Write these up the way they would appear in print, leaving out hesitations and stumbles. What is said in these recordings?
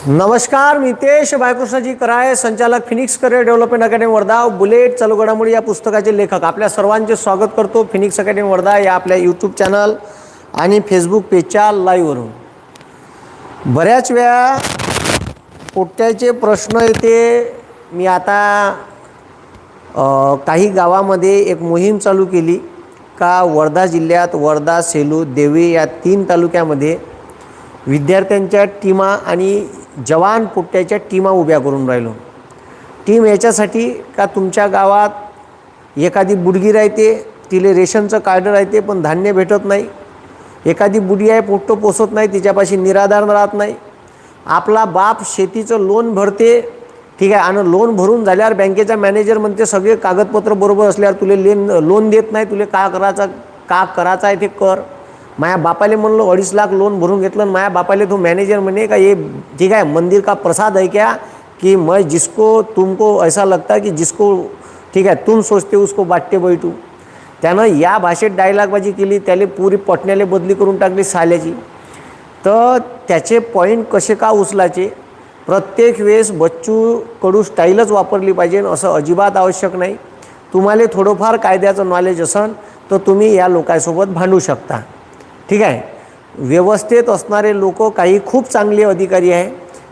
नमस्कार, मी तेश बाळकृष्णजी कराय, संचालक Phoenix career development academy Wardha, bullet चालू घडामोडी या पुस्तकाचे लेखक. आपल्या सर्वांचे स्वागत करतो फिनिक्स अकॅडमी वर्धा या आपल्या यूट्यूब चॅनल आणि फेसबुक पेजच्या लाईव्हवरून. बऱ्याच वेळा पोट्याचे प्रश्न येते. मी आता काही गावामध्ये एक मोहीम चालू केली का वर्धा जिल्ह्यात वर्धा, सेलू, देवळी या 3 तालुक्यामध्ये विद्यार्थ्यांच्या टीमा आणि जवान पोट्ट्याच्या टीमा उभ्या करून राहिलो. टीम याच्यासाठी का तुमच्या गावात एखादी बुडगी राहते, तिले रेशनचं कार्ड राहते पण धान्य भेटत नाही. एखादी बुडी आहे, पोट्टं पोसत नाही, तिच्यापाशी निराधार राहत नाही. आपला बाप शेतीचं लोन भरते, ठीक आहे, आणि लोन भरून झाल्यावर बँकेचा मॅनेजर म्हणते सगळे कागदपत्र बरोबर असल्यावर तुले लोन देत नाही, तुले का करायचं आहे ते कर. माया बापाले म्हणलं 2.5 लाख लोन भरून घेतलं. माया बापाले तो मॅनेजर म्हणे का ये ठीक है मंदिर का प्रसाद है क्या, कि मैं जिसको तुमको ऐसा लगता है कि जिसको ठीक है तुम सोचते उसको बाटते बैठू. त्यानं या भाषेत डायलॉगबाजी केली, त्याला पुरी पटण्याला बदली करून टाकली साल्याची. तर त्याचे पॉईंट कसे का उचलायचे, प्रत्येक वेळेस बच्चू कडू स्टाईलच वापरली पाहिजे असं अजिबात आवश्यक नाही. तुम्हाला थोडंफार कायद्याचं नॉलेज असेल तर तुम्ही या लोकांसोबत भांडू शकता, ठीक आहे. व्यवस्थेत असणारे लोक काही खूप चांगले अधिकारी आहे,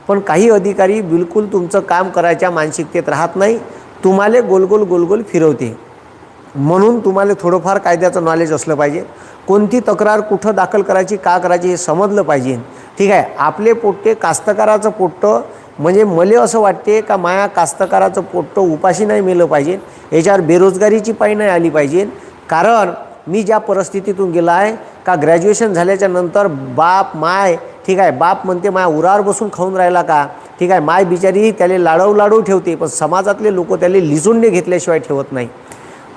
पण काही अधिकारी बिलकुल तुमचं काम करायच्या मानसिकतेत राहत नाही, तुम्हाला गोलगोल फिरवते. म्हणून तुम्हाला थोडंफार कायद्याचं नॉलेज असलं पाहिजे. कोणती तक्रार कुठं दाखल करायची, का करायची हे समजलं पाहिजे, ठीक आहे. आपले पोट्टे कास्तकाराचं पोट्टं म्हणजे मला असं वाटते का माया कास्तकाराचं पोट्टं उपाशी नाही मेलं पाहिजे, याच्यावर बेरोजगारीची पायी नाही आली पाहिजे. कारण मी ज्या परिस्थितीतून गेला आहे का ग्रॅज्युएशन झाल्याच्या नंतर बाप माय ठीक आहे, बाप म्हणते माया उरावर बसून खाऊन राहिला का, ठीक आहे, माय बिचारी त्याला लाडव ठेवते, पण समाजातले लोक त्याला लिजून घेतल्याशिवाय ठेवत नाही.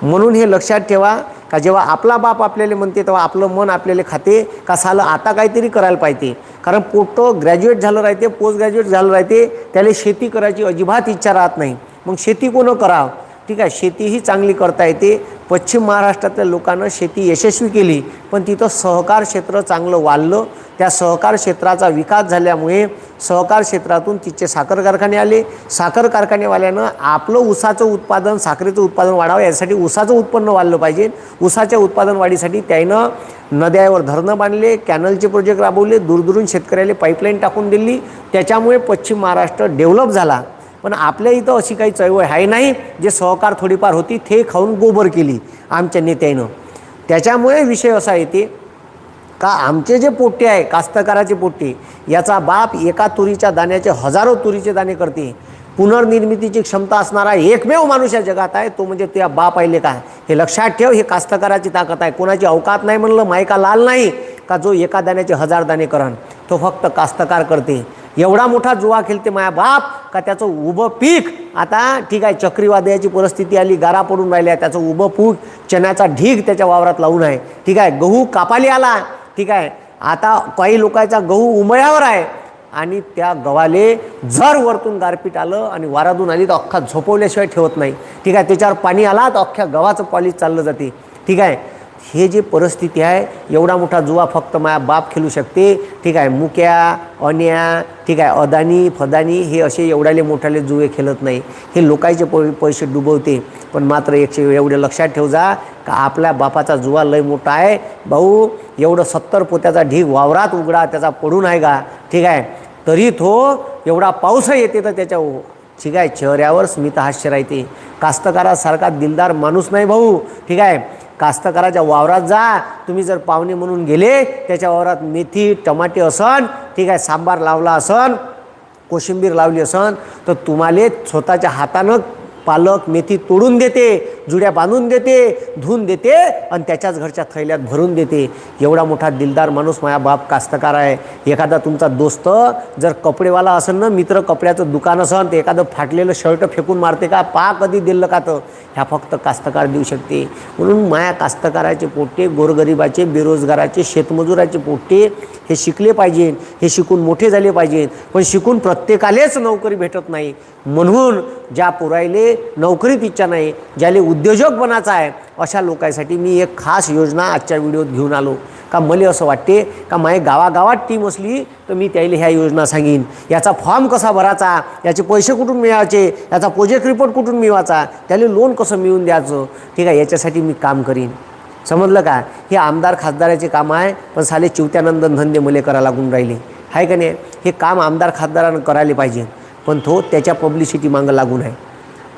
म्हणून हे लक्षात ठेवा का जेव्हा आपला बाप आपल्याला म्हणते तेव्हा आपलं मन आपल्याला खाते का सालं आता काहीतरी करायला पाहिजे. कारण पोट्टं ग्रॅज्युएट झालं राहते, पोस्ट ग्रॅज्युएट झालं राहते, त्याला शेती करायची अजिबात इच्छा राहत नाही. मग शेती कोणं करावं, ठीक आहे, शेती ही चांगली करता येते. पश्चिम महाराष्ट्रातल्या लोकांना शेती यशस्वी केली, पण तिथं सहकार क्षेत्र चांगलं वाढलं. त्या सहकार क्षेत्राचा विकास झाल्यामुळे सहकार क्षेत्रातून तिचे साखर कारखाने आले. साखर कारखानेवाल्यानं आपलं ऊसाचं उत्पादन, साखरेचं उत्पादन वाढावं, यासाठी ऊसाचं उत्पन्न वाढलं पाहिजे. ऊसाच्या उत्पादन वाढीसाठी त्यानं नद्यावर धरणं बांधले, कॅनलचे प्रोजेक्ट राबवले, दूरदूरून शेतकऱ्याला पाईपलाईन टाकून दिली. त्याच्यामुळे पश्चिम महाराष्ट्र डेव्हलप झाला. पण आपल्या इथं अशी काही चळवळ आहे नाही. जे सहकार थोडीफार होती ते खाऊन गोबर केली आमच्या नेत्यानं. त्याच्यामुळे विषय असा येते का आमचे जे पोट्टे आहे, कास्तकाराचे पोट्टे, याचा बाप एका तुरीच्या दाण्याचे हजारो तुरीचे दाणे करते. पुनर्निर्मितीची क्षमता असणारा एकमेव माणूस या जगात आहे, तो म्हणजे त्या बाप आहिले का. हे लक्षात ठेव, हे कास्तकाराची ताकद आहे. कोणाची अवकात नाही म्हणलं, मायका लाल नाही का जो एका दाण्याचे 1000 दाणे करण, तो फक्त कास्तकार करते. एवढा मोठा जुवा खेळते माया बाप का त्याचं उभं पीक आता ठीक आहे, चक्रीवादळाची परिस्थिती आली, गारा पडून राहिल्या, त्याचं उभं पीक चण्याचा ढीग त्याच्या वावरात लावून आहे, ठीक आहे. गहू कापाली आला, ठीक आहे. आता काही लोकांचा गहू उमळ्यावर आहे आणि त्या गव्हाले जर वरतून गारपीट आलं आणि वारातून आली तर अख्खा झोपवल्याशिवाय ठेवत नाही, ठीक आहे. त्याच्यावर पाणी आला तर अख्ख्या गव्हाचं पॉलिश चाललं जाते, ठीक आहे. हे जे परिस्थिती आहे, एवढा मोठा जुवा फक्त माया बाप खेळू शकते, ठीक आहे. मुक्या, अन्या, ठीक आहे, अदानी फदानी हे असे एवढ्याले मोठाले जुवे खेळत नाही. हे लोकांचे पैसे डुबवते. पण मात्र एवढं लक्षात ठेव जा का आपल्या बापाचा जुवा लय मोठा आहे भाऊ. एवढं 70 पोत्याचा ढीग वावरात उघडा त्याचा पडून आहे का, ठीक आहे, तरी तो एवढा पाऊसही येते तर त्याच्या ठीक आहे चेहऱ्यावर स्मितहास्य राहते. कास्तकारासारखा दिलदार माणूस नाही भाऊ, ठीक आहे. कास्तकाराच्या वावरात जा तुम्ही, जर पाहुणे म्हणून गेले, त्याच्या वावरात मेथी टमाटे असन, ठीक आहे, सांबार लावला असन, कोशिंबीर लावली असन, तर तुम्हाला स्वतःच्या हातानं पालक मेथी तोडून देते, जुड्या बांधून देते, धुवून देते आणि त्याच्याच घरच्या थैल्यात भरून देते. एवढा मोठा दिलदार माणूस माझा बाप कास्तकार आहे. एखादा तुमचा दोस्त जर कपडेवाला असेल ना, मित्र कपड्याचं दुकान असेल, तर एखादं फाटलेलं शर्ट फेकून मारते का, कधी दिलं का, तर ह्या फक्त कास्तकार देऊ शकते. म्हणून माया कास्तकाराचे पोट्टे, गोरगरिबाचे, बेरोजगाराचे, शेतमजुराचे पोट्टे हे शिकले पाहिजे, हे शिकून मोठे झाले पाहिजे. पण शिकून प्रत्येकालेच नोकरी भेटत नाही. म्हणून ज्या पोरायले नोकरीत इच्छा नाही, ज्याले उद्योजक बनायचं आहे, अशा लोकांसाठी मी एक खास योजना आजच्या व्हिडिओत घेऊन आलो. का मला असं वाटते का माझ्या गावागावात टीम असली तर मी त्याला ह्या योजना सांगीन, याचा फॉर्म कसा भरायचा, याचे पैसे कुठून मिळायचे, याचा प्रोजेक्ट रिपोर्ट कुठून मिळवायचा, त्याला लोन कसं मिळवून द्यायचं, ठीक आहे, याच्यासाठी मी काम करीन. समजलं का? हे आमदार खासदाराचे काम आहे, पण साले चिवत्यानंदन धंदे मले करायला लागून राहिले आहे का नाही. हे काम आमदार खासदारानं करायला पाहिजे, पण तो त्याच्या पब्लिसिटी मागं लागून आहे.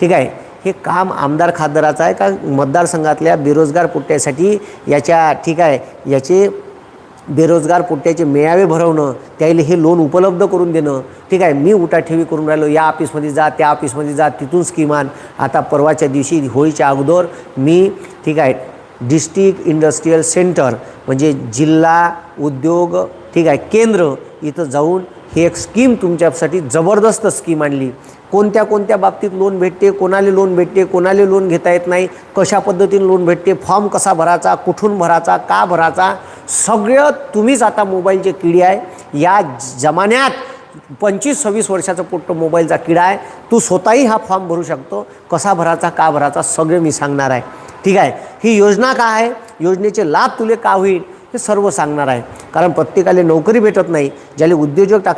ठीक आहे, हे काम आमदार खासदाराचं आहे का मतदारसंघातल्या बेरोजगार पोट्ट्यासाठी याच्या, ठीक आहे, याचे बेरोजगार पोट्ट्याचे मेळावे भरवणं, त्याला हे लोन उपलब्ध करून देणं. ठीक आहे, मी उठाठेवी करून राहिलो, या ऑफिसमध्ये जा, त्या ऑफिसमध्ये जा, तिथून स्कीम आण. आता परवाच्या दिवशी होळीच्या अगोदर मी, ठीक आहे, डिस्ट्रिक्ट इंडस्ट्रियल सेंटर म्हणजे जिल्हा उद्योग, ठीक आहे, केंद्र इथं जाऊन ही एक स्कीम तुमच्यासाठी जबरदस्त स्कीम आणली. कोणत्या कोणत्या बाबतीत लोन भेटते, कोणाला लोन भेटते, कोणाला लोन घेता येत नाही, कशा पद्धतीने लोन भेटते, फॉर्म कसा भरायचा, कुठून भरायचा, का भरायचा, सगळं तुम्हीच आता मोबाईलचे किडी आहे. या जमान्यात 25-26 वर्षाचा पोट्ट मोबाईलचा किडा आहे. तू स्वतःही हा फॉर्म भरू शकतो. कसा भरायचा, का भरायचा, सगळे मी सांगणार आहे. ठीक आहे, ही योजना काय आहे, योजनेचे लाभ तुले का होईल हे सर्व सांगणार आहे. कारण प्रत्येकाला नोकरी भेटत नाही. ज्याला उद्योजक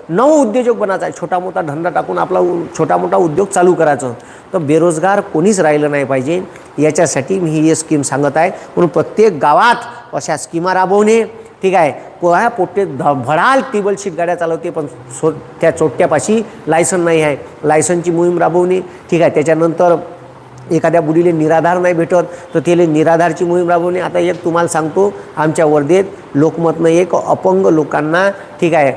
नव उद्योजक बनायचा आहे, छोटा मोठा धंदा टाकून आपला छोटा मोठा उद्योग चालू करायचं, तर बेरोजगार कोणीच राहिलं नाही पाहिजे. याच्यासाठी मी ही स्कीम सांगत आहे. म्हणून प्रत्येक गावात अशा स्कीमा राबवणे. ठीक आहे, पोहा पोट्टे भडाल टेबल शीट गाड्या चालवते, पण त्या चोट्ट्यापाशी लायसन नाही आहे, लायसनची मोहीम राबवणे. ठीक आहे, त्याच्यानंतर एखाद्या बुडीले निराधार नाही भेटत तर त्याला निराधारची मोहीम राबवणे. आता एक तुम्हाला सांगतो, आमच्या वर्धेत लोकमतनं एक अपंग लोकांना, ठीक आहे,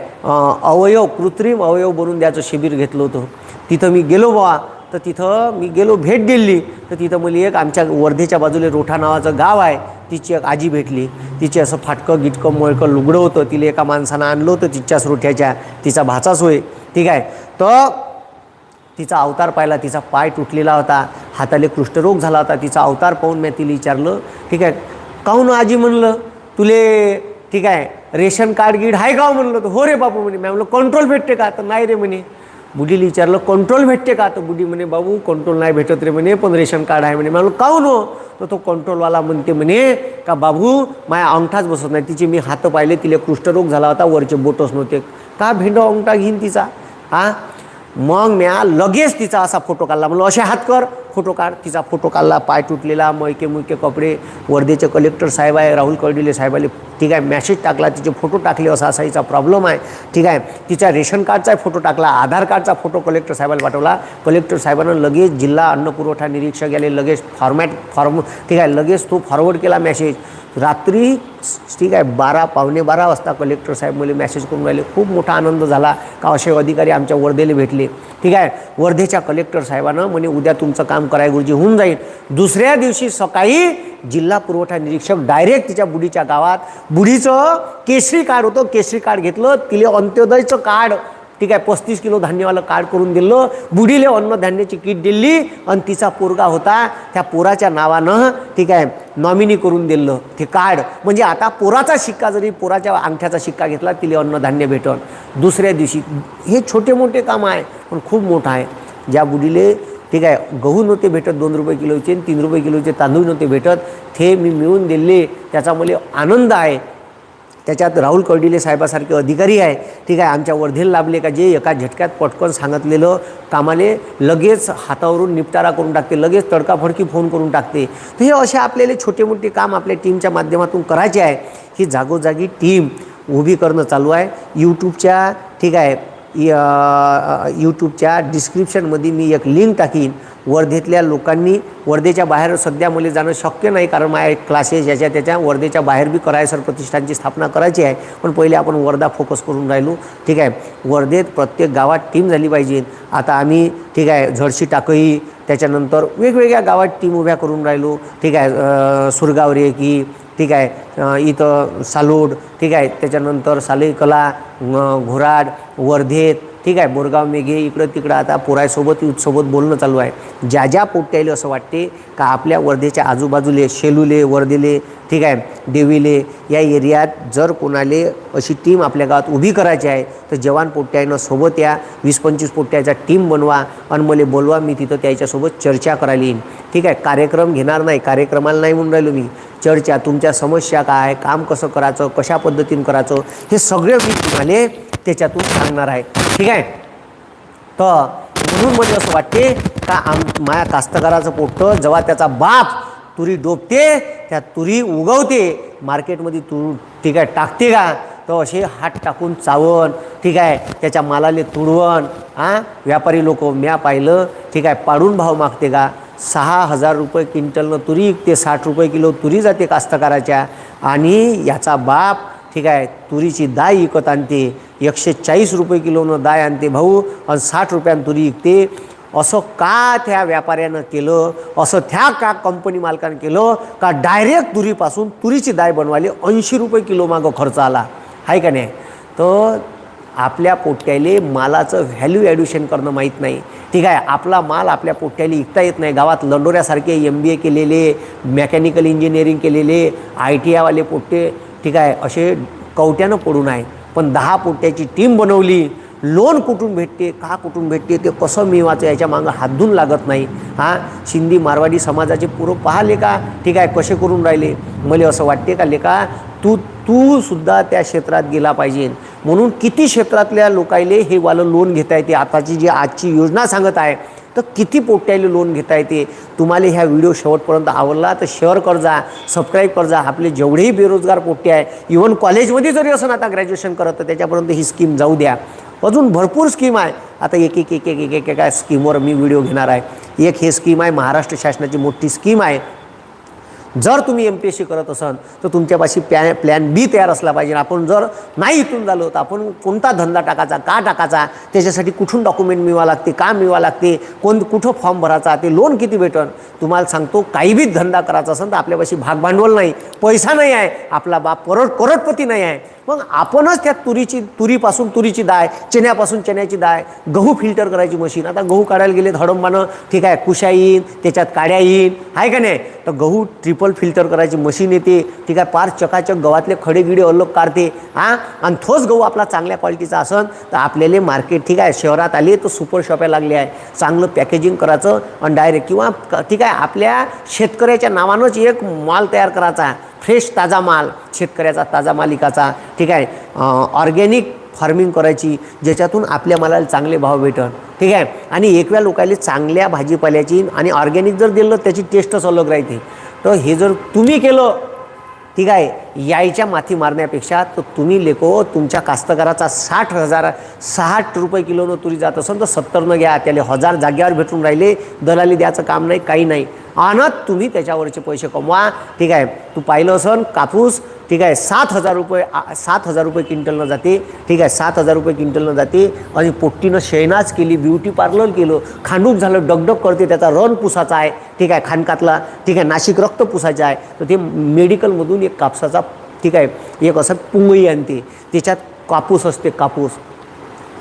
कृत्रिम अवयव बनवून द्यायचं शिबिर घेतलं होतं. तिथं मी गेलो बा, तर तिथं मी गेलो, भेट दिली, तर तिथं मला एक आमच्या वर्धेच्या बाजूला रोठा नावाचं गाव आहे, तिची एक आजी भेटली. तिचे असं फाटकं गिटकं मळकं लुगडं होतं. तिला एका माणसानं आणलं होतं तिच्याच रोठ्याच्या, तिचा भाचाच होय. ठीक आहे, तर तिचा अवतार पाहिला, तिचा पाय तुटलेला होता, हाताले कुष्ठरोग झाला होता. तिचा अवतार पाहून मी तिला विचारलं, ठीक आहे, काहून आजी म्हणलं तुले, ठीक आहे, रेशन कार्ड गीड आहे का म्हणलं. तर हो रे बापू म्हणे. मी म्हणलं कंट्रोल भेटते का? तर नाही रे म्हणे. बुडीला विचारलं कंट्रोल भेटते का? तर बुडी म्हणे बाबू कंट्रोल नाही भेटत रे म्हणे, पण रेशन कार्ड आहे म्हणे. म्हणलं काहून हो? तर तो कंट्रोलवाला म्हणते म्हणे का बाबू माझ्या अंगठाच बसत नाही. तिचे मी हात पाहिले, तिला कुष्ठरोग झाला होता, वरचे बोटच नव्हते. का भेंडो अंगठा घेईन तिचा? हां, मग म्या लगेच तिचा असा फोटो काढला. म्हणलं असे हात कर, फोटो काढ. तिचा फोटो काढला, पाय तुटलेला, मुळके कपडे. वर्धेचे कलेक्टर साहेब आहे, राहुल कर्डिले साहेबाले, ठीक आहे, मॅसेज टाकला, तिचे फोटो टाकले, असा असा हिचा प्रॉब्लेम आहे. ठीक आहे, तिचा रेशन कार्डचा फोटो टाकला, आधार कार्डचा फोटो कलेक्टर साहेबाला पाठवला. कलेक्टर साहेबांना लगेच जिल्हा अन्न पुरवठा निरीक्षक याले लगेच फॉर्म, ठीक आहे, लगेच तो फॉरवर्ड केला मॅसेज. रात्री, ठीक आहे, 12-12 वाजता कलेक्टर साहेब मला मॅसेज करून राहिले. खूप मोठा आनंद झाला का असे अधिकारी आमच्या वर्धेला भेटले. ठीक आहे, वर्धेच्या कलेक्टर साहेबानं म्हणे उद्या तुमचं काम कराय गुरुजी होऊन जाईल. दुसऱ्या दिवशी सकाळी जिल्हा पुरवठा निरीक्षक डायरेक्ट तिच्या बुडीच्या गावात, बुडीचं केसरी कार्ड होतं, केसरी कार्ड घेतलं, तिला अंत्योदयचं कार्ड, ठीक आहे, 35 किलो धान्यवालं कार्ड करून दिलं. बुडीले अन्नधान्याची किट दिली आणि तिचा पोरगा होता, त्या पोराच्या नावानं, ठीक आहे, नॉमिनी करून दिलं ते कार्ड. म्हणजे आता पोराचा शिक्का, जरी पोराच्या अंगठ्याचा शिक्का घेतला तिला अन्नधान्य भेटन. दुसऱ्या दिवशी हे छोटे मोठे काम आहे, पण खूप मोठं आहे. ज्या बुडीले, ठीक आहे, गहू नव्हते भेटत 2 रुपये किलोचे, 3 रुपये किलोचे तांदूळ नव्हते भेटत, ते मी मिळवून दिले. त्याचा मला आनंद आहे. त्याच्यात राहुल कर्डिले साहेबासारखे अधिकारी आहे, ठीक आहे, आमच्या वर्धेला लाभले का जे एका झटक्यात पटकन सांगितलेलं कामाले लगेच हातावरून निपटारा करून टाकते, लगेच तडकाफडकी फोन करून टाकते. तर हे असे आपल्याला छोटे मोठे काम आपल्या टीमच्या माध्यमातून करायचे आहे. ही जागोजागी टीम उभी करणं चालू आहे. यूट्यूबच्या, ठीक आहे, यूट्यूबच्या डिस्क्रिप्शनमध्ये मी एक लिंक टाकीन. वर्धेतल्या लोकांनी, वर्धेच्या बाहेर सध्या मला जाणं शक्य नाही, कारण माझ्या क्लासेस याच्या त्याच्या वर्धेच्या बाहेर बी करायसर प्रतिष्ठानची स्थापना करायची आहे. पण पहिले आपण वर्धा फोकस करून राहिलो. ठीक आहे, वर्धेत प्रत्येक गावात टीम झाली पाहिजे. आता आम्ही, ठीक आहे, झडशी टाकई, त्याच्यानंतर वेगवेगळ्या गावात टीम उभ्या करून राहिलो. ठीक आहे, सुरगावरे की, ठीक आहे, इथं सालोड, ठीक आहे, त्याच्यानंतर सालेकला, घोराड, वर्धेत, ठीक आहे, बोरगाव मेघे, इकडं तिकडं आता पोरायसोबत यूथसोबत बोलणं चालू आहे. ज्या ज्या पोट्ट्याले असं वाटते का आपल्या वर्धेच्या आजूबाजूले, शेलूले, वर्धेले, ठीक आहे, देवीले, या एरियात जर कोणाले अशी टीम आपल्या गावात उभी करायची आहे तर जवान पोट्ट्यानं सोबत या, 20-25 पोट्ट्याचा टीम बनवा आणि मला बोलवा. मी तिथं त्याच्यासोबत चर्चा करायला येईन. ठीक आहे, कार्यक्रम घेणार नाही, कार्यक्रमाला नाही म्हणून राहिलो मी, चर्चा, तुमच्या समस्या काय, काम कसं करायचं, कशा पद्धतीने करायचं, हे सगळे मी तुम्हाला त्याच्यातून सांगणार आहे. ठीक आहे. तर म्हणून म्हणजे असं वाटते का माझ्या कास्तकाराचं पोट्ट जेव्हा त्याचा बाप तुरी डोबते, त्या तुरी उगवते, मार्केटमध्ये तूर ठीक आहे टाकते का, तर असे हात टाकून चावण, ठीक आहे, त्याच्या मालाले तुडवण. व्यापारी लोक म्या पाहिलं, ठीक आहे, पाडून भाव मागते का. 6,000 रुपये क्विंटलनं तुरी विकते, 60 रुपये किलो तुरी जाते कास्तकाराच्या. आणि याचा बाप ठीक आहे तुरीची दाय विकत आणते, 140 रुपये किलोनं दाय आणते भाऊ, आणि 60 रुपयानं तुरी विकते. असं का त्या व्यापाऱ्यानं केलं, असं त्या का कंपनी मालकानं केलं का डायरेक्ट तुरीपासून तुरीची दाय बनवायला 80 रुपये किलो मागं खर्च आला आहे का नाही. तर आपल्या पोट्याले मालाचं व्हॅल्यू ॲडिशन करणं माहीत नाही. ठीक आहे. आपला माल आपल्या पोट्याला विकता येत नाही. गावात लंडोऱ्यासारखे MBA केलेले, मेकॅनिकल इंजिनिअरिंग केलेले, ITIवाले पोट्टे ठीक आहे असे कवट्यानं पडून आहे. पण 10 पोट्याची टीम बनवली. लोन कुठून भेटते, का कुठून भेटते, ते कसं मिळवायचं याच्या मागं हातधून लागत नाही. सिंधी मारवाडी समाजाचे पुरं पाहिले का ठीक आहे कसे करून राहिले. मला असं वाटते का लेका तू सुद्धा त्या क्षेत्रात गेला पाहिजे. म्हणून किती क्षेत्रातल्या लोकायले हे वालं लोन घेता येते. आताची जी आजची योजना सांगत आहे तर किती पोट्याले लोन घेता येते. तुम्हाला ह्या व्हिडिओ शेवटपर्यंत आवडला तर शेअर कर जा, सबस्क्राईब कर जा. आपले जेवढेही बेरोजगार पोट्टे आहे, इव्हन कॉलेजमध्ये जरी असं आता ग्रॅज्युएशन करत तर त्याच्यापर्यंत ही स्कीम जाऊ द्या. अजून भरपूर स्कीम आहे. आता एक काय स्कीमवर मी व्हिडिओ घेणार आहे. एक हे स्कीम आहे, महाराष्ट्र शासनाची मोठी स्कीम आहे. जर तुम्ही MPSC करत असाल तर तुमच्यापाशी प्लॅन B तयार असला पाहिजे. आपण जर नाही इथून झालो तर आपण कोणता धंदा टाकायचा, का टाकायचा, त्याच्यासाठी कुठून डॉक्युमेंट मिळवा लागते, का मिळवा लागते, कुठं फॉर्म भरायचा, ते लोन किती भेटन. तुम्हाला सांगतो काही बी धंदा करायचा असेल तर आपल्यापाशी भागभांडवल नाही, पैसा नाही आहे, आपला बाप करोडपती नाही आहे. मग आपणच त्या तुरीपासून तुरीची दाय, चण्यापासून चण्याची दाय, गहू फिल्टर करायची मशीन. आता गहू काढायला गेले हडंबानं ठीक आहे, कुशा येईन, त्याच्यात काड्या येईन आहे का नाही. तर गहू ट्रिपल फिल्टर करायची मशीन येते. ठीक आहे. पार चकाचक गव्हातले खडे गिडे अलग काढते. आणि तोच गहू आपला चांगल्या क्वालिटीचा असेल तर आपल्याला मार्केट ठीक आहे शहरात आले तर सुपर शॉप्या लागले आहे. चांगलं पॅकेजिंग करायचं आणि डायरेक्ट किंवा ठीक आहे आपल्या शेतकऱ्याच्या नावानंच एक माल तयार करायचा, फ्रेश ताजा माल, शेतकऱ्याचा ताजा माल विकायचा. ठीक आहे. ऑर्गॅनिक फार्मिंग करायची ज्याच्यातून आपल्या मालाला चांगले भाव भेटन. ठीक आहे. आणि एकव्या लोकांना चांगल्या भाजीपाल्याची आणि ऑर्गॅनिक जर दिलं त्याची टेस्टच अलग राहते. तर हे जर तुम्ही केलं ठीक आहे यायच्या माथी मारण्यापेक्षा, तर तुम्ही लेको तुमच्या कास्तकाराचा 60 रुपये किलोनं तुरी जात असेल तर 70 घ्या. त्याला 1000 जाग्यावर भेटून राहिले, दलाली द्यायचं काम नाही, काही नाही. आणत तुम्ही त्याच्यावरचे पैसे कमवा. ठीक आहे. तू पाहिलं असेल कापूस ठीक आहे 7,000 रुपये क्विंटलनं जाते. ठीक आहे. 7,000 रुपये क्विंटलनं जाते. आणि पोट्टीनं शैनाज केली, ब्युटी पार्लर केलं, खांडूक झालं, डगडग करते, त्याचा रन पुसाचा आहे. ठीक आहे. खानकातला ठीक आहे नाशिक रक्त पुसायचं आहे. तर ते मेडिकलमधून एक कापसाचा ठीक आहे एक असं पुंगळी आणते, त्याच्यात कापूस असते. कापूस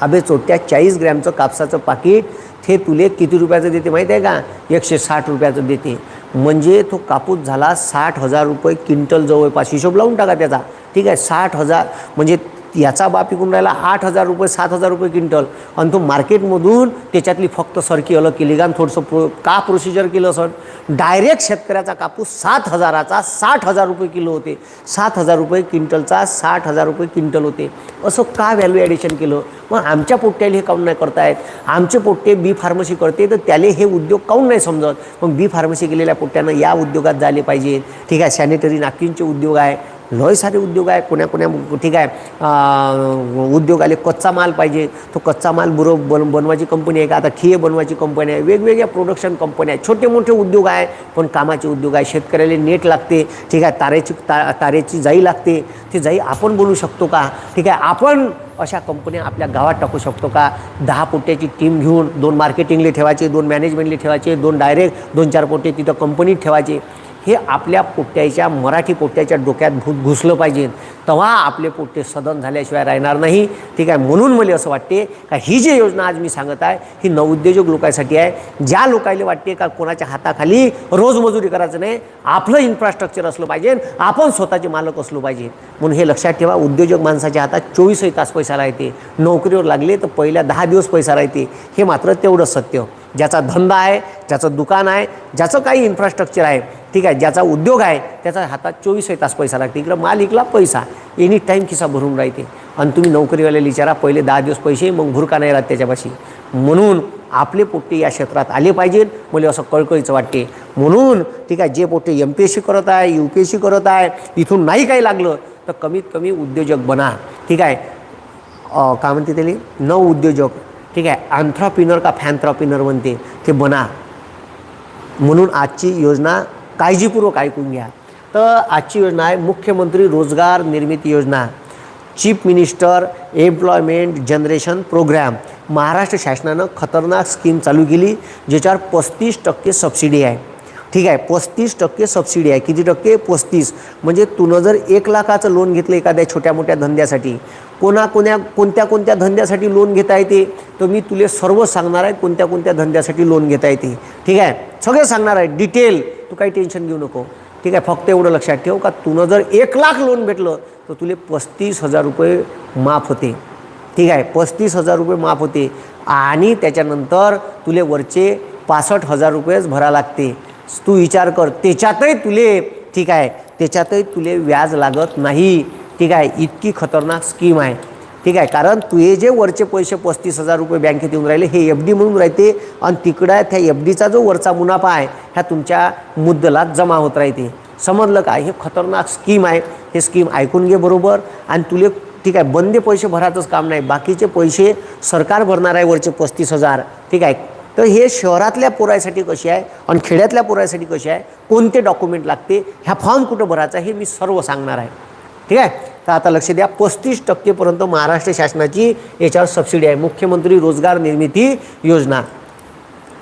अबे चोट्या 40 ग्रॅमचं कापसाचं पाकिट ते तुले किती रुपयाचं देते माहीत आहे का, 160 रुपयाचं देते. म्हणजे तो कापूस झाला 60,000 रुपये क्विंटल जवळपास. हिशोब लावून टाका त्याचा. ठीक आहे. 60,000 म्हणजे याचा बाप विकून राहिला 8,000 रुपये, 7,000 रुपये क्विंटल. आणि तो मार्केटमधून त्याच्यातली फक्त सरकी अलग केली का थोडंसं का प्रोसिजर केलं सर. डायरेक्ट शेतकऱ्याचा कापूस 7,000चा 60,000 रुपये किलो होते. 7,000 रुपये क्विंटलचा 60,000 रुपये क्विंटल होते. असं का व्हॅल्यू ॲडिशन केलं. मग आमच्या पोट्ट्याला हे काऊन नाही करतायत. आमचे पोट्टे बी फार्मसी करते तर त्याला हे उद्योग काऊन नाही समजत. मग बी फार्मसी केलेल्या पोट्ट्यानं या उद्योगात झाले पाहिजे. ठीक आहे. सॅनिटरी नॅपकिनचे उद्योग आहे, लय सारे उद्योग आहे. कोण्या ठीक आहे उद्योग आले. कच्चा माल पाहिजे, तो कच्चा माल बनवायची कंपनी आहे का, आता ठिये बनवायची कंपनी आहे, वेगवेगळ्या प्रोडक्शन कंपन्या आहेत, छोटे मोठे उद्योग आहे. पण कामाचे उद्योग आहे. शेतकऱ्याला नेट लागते. ठीक आहे. तारेची जाई लागते. ती जाई आपण बनवू शकतो का. ठीक आहे. आपण अशा कंपन्या आपल्या गावात टाकू शकतो का. 10 पोट्याची टीम घेऊन 2 मार्केटिंगले ठेवायचे, 2 मॅनेजमेंटले ठेवायचे, 2 डायरेक्ट 2-4 पोट्टे तिथं कंपनीत ठेवायचे. हे आपल्या पोट्ट्याच्या मराठी पोट्ट्याच्या डोक्यात घुसलं पाहिजे. तेव्हा आपले पोट्टे सदन झाल्याशिवाय राहणार नाही. ठीक आहे. म्हणून मला असं वाटते का ही जी योजना आज मी सांगत आहे ही नवउद्योजक लोकांसाठी आहे. ज्या लोकांना वाटते का कोणाच्या हाताखाली रोजमजुरी करायचं नाही, आपलं इन्फ्रास्ट्रक्चर असलं पाहिजे, आपण स्वतःचे मालक असलो पाहिजे. म्हणून हे लक्षात ठेवा. उद्योजक माणसाच्या हातात 24 तास पैसा राहते. नोकरीवर लागले तर पहिल्या 10 दिवस पैसा राहते. हे मात्र तेवढंच सत्य. ज्याचा धंदा आहे, ज्याचं दुकान आहे, ज्याचं काही इन्फ्रास्ट्रक्चर आहे, ठीक आहे, ज्याचा उद्योग आहे, त्याचा हातात 24 तास पैसा लागते. इकडं माल इकला पैसा एनी टाईम खिसा भरून राहते. आणि तुम्ही नोकरीवाल्याला विचारा, पहिले 10 दिवस पैसे, मग भुरका नाही राहत त्याच्यापाशी. म्हणून आपले पोट्टे या क्षेत्रात आले पाहिजेत, मला असं कळकळीचं वाटते. म्हणून ठीक आहे, जे पोट्टे MPSC करत आहे, UPSC करत आहे, इथून नाही काही लागलं तर कमीत कमी उद्योजक बना. ठीक आहे, काय म्हणते त्याला, नवउद्योजक, ठीक आहे, अँथ्रप्रिनर का फॅन्थ्रप्रिनर म्हणते, ते बना. म्हणून आजची योजना काळजीपूर्वक ऐकून घ्या. तर आजची योजना आहे मुख्यमंत्री रोजगार निर्मिती योजना, chief minister employment generation programme. Maharashtra शासनानं खतरनाक स्कीम चालू केली, ज्याच्यावर 35% सबसिडी आहे. ठीक आहे, 35% सबसिडी आहे. किती टक्के? 35. म्हणजे तुनं जर 1 लाखाचं लोन घेतलं एखाद्या छोट्या मोठ्या धंद्यासाठी, कोणत्या धंद्यासाठी लोन घेता येते, तर मी तुले सर्व सांगणार आहे कोणत्या धंद्यासाठी लोन घेता येते. ठीक आहे, सगळं सांगणार आहे डिटेल, तू काही टेन्शन घेऊ नको. ठीक आहे, फक्त एवढं लक्षात ठेव का तुनं जर 1 लाख लोन भेटलं तर तुले 35,000 रुपये माफ होते. ठीक आहे, 35,000 रुपये माफ होते. आणि त्याच्यानंतर तुले वरचे 65,000 रुपयेच भरा लागते. तू विचार कर, त्याच्यातही तुले, ठीक आहे, त्याच्यातही तुले व्याज लागत नाही. ठीक आहे, इतकी खतरनाक स्कीम आहे. ठीक आहे, कारण तुझे जे वरचे पैसे 35,000 रुपये बँकेत येऊन राहिले हे FD म्हणून राहते, आणि तिकडं त्या FDचा जो वरचा मुनाफा आहे ह्या तुमच्या मुद्दलात जमा होत राहते. समजलं का? हे खतरनाक स्कीम आहे. हे स्कीम ऐकून घे बरोबर. आणि तुले, ठीक आहे, बंदे पैसे भरायचंच काम नाही, बाकीचे पैसे सरकार भरणार आहे वरचे 35,000. ठीक आहे, तर हे शहरातल्या पोरासाठी कशी आहे आणि खेड्यातल्या पोरासाठी कशी आहे, कोणते डॉक्युमेंट लागते, ह्या फॉर्म कुठं भरायचा हे मी सर्व सांगणार आहे. ठीक आहे, तर आता लक्ष द्या, 35% महाराष्ट्र शासनाची याच्यावर सबसिडी आहे. मुख्यमंत्री रोजगार निर्मिती योजना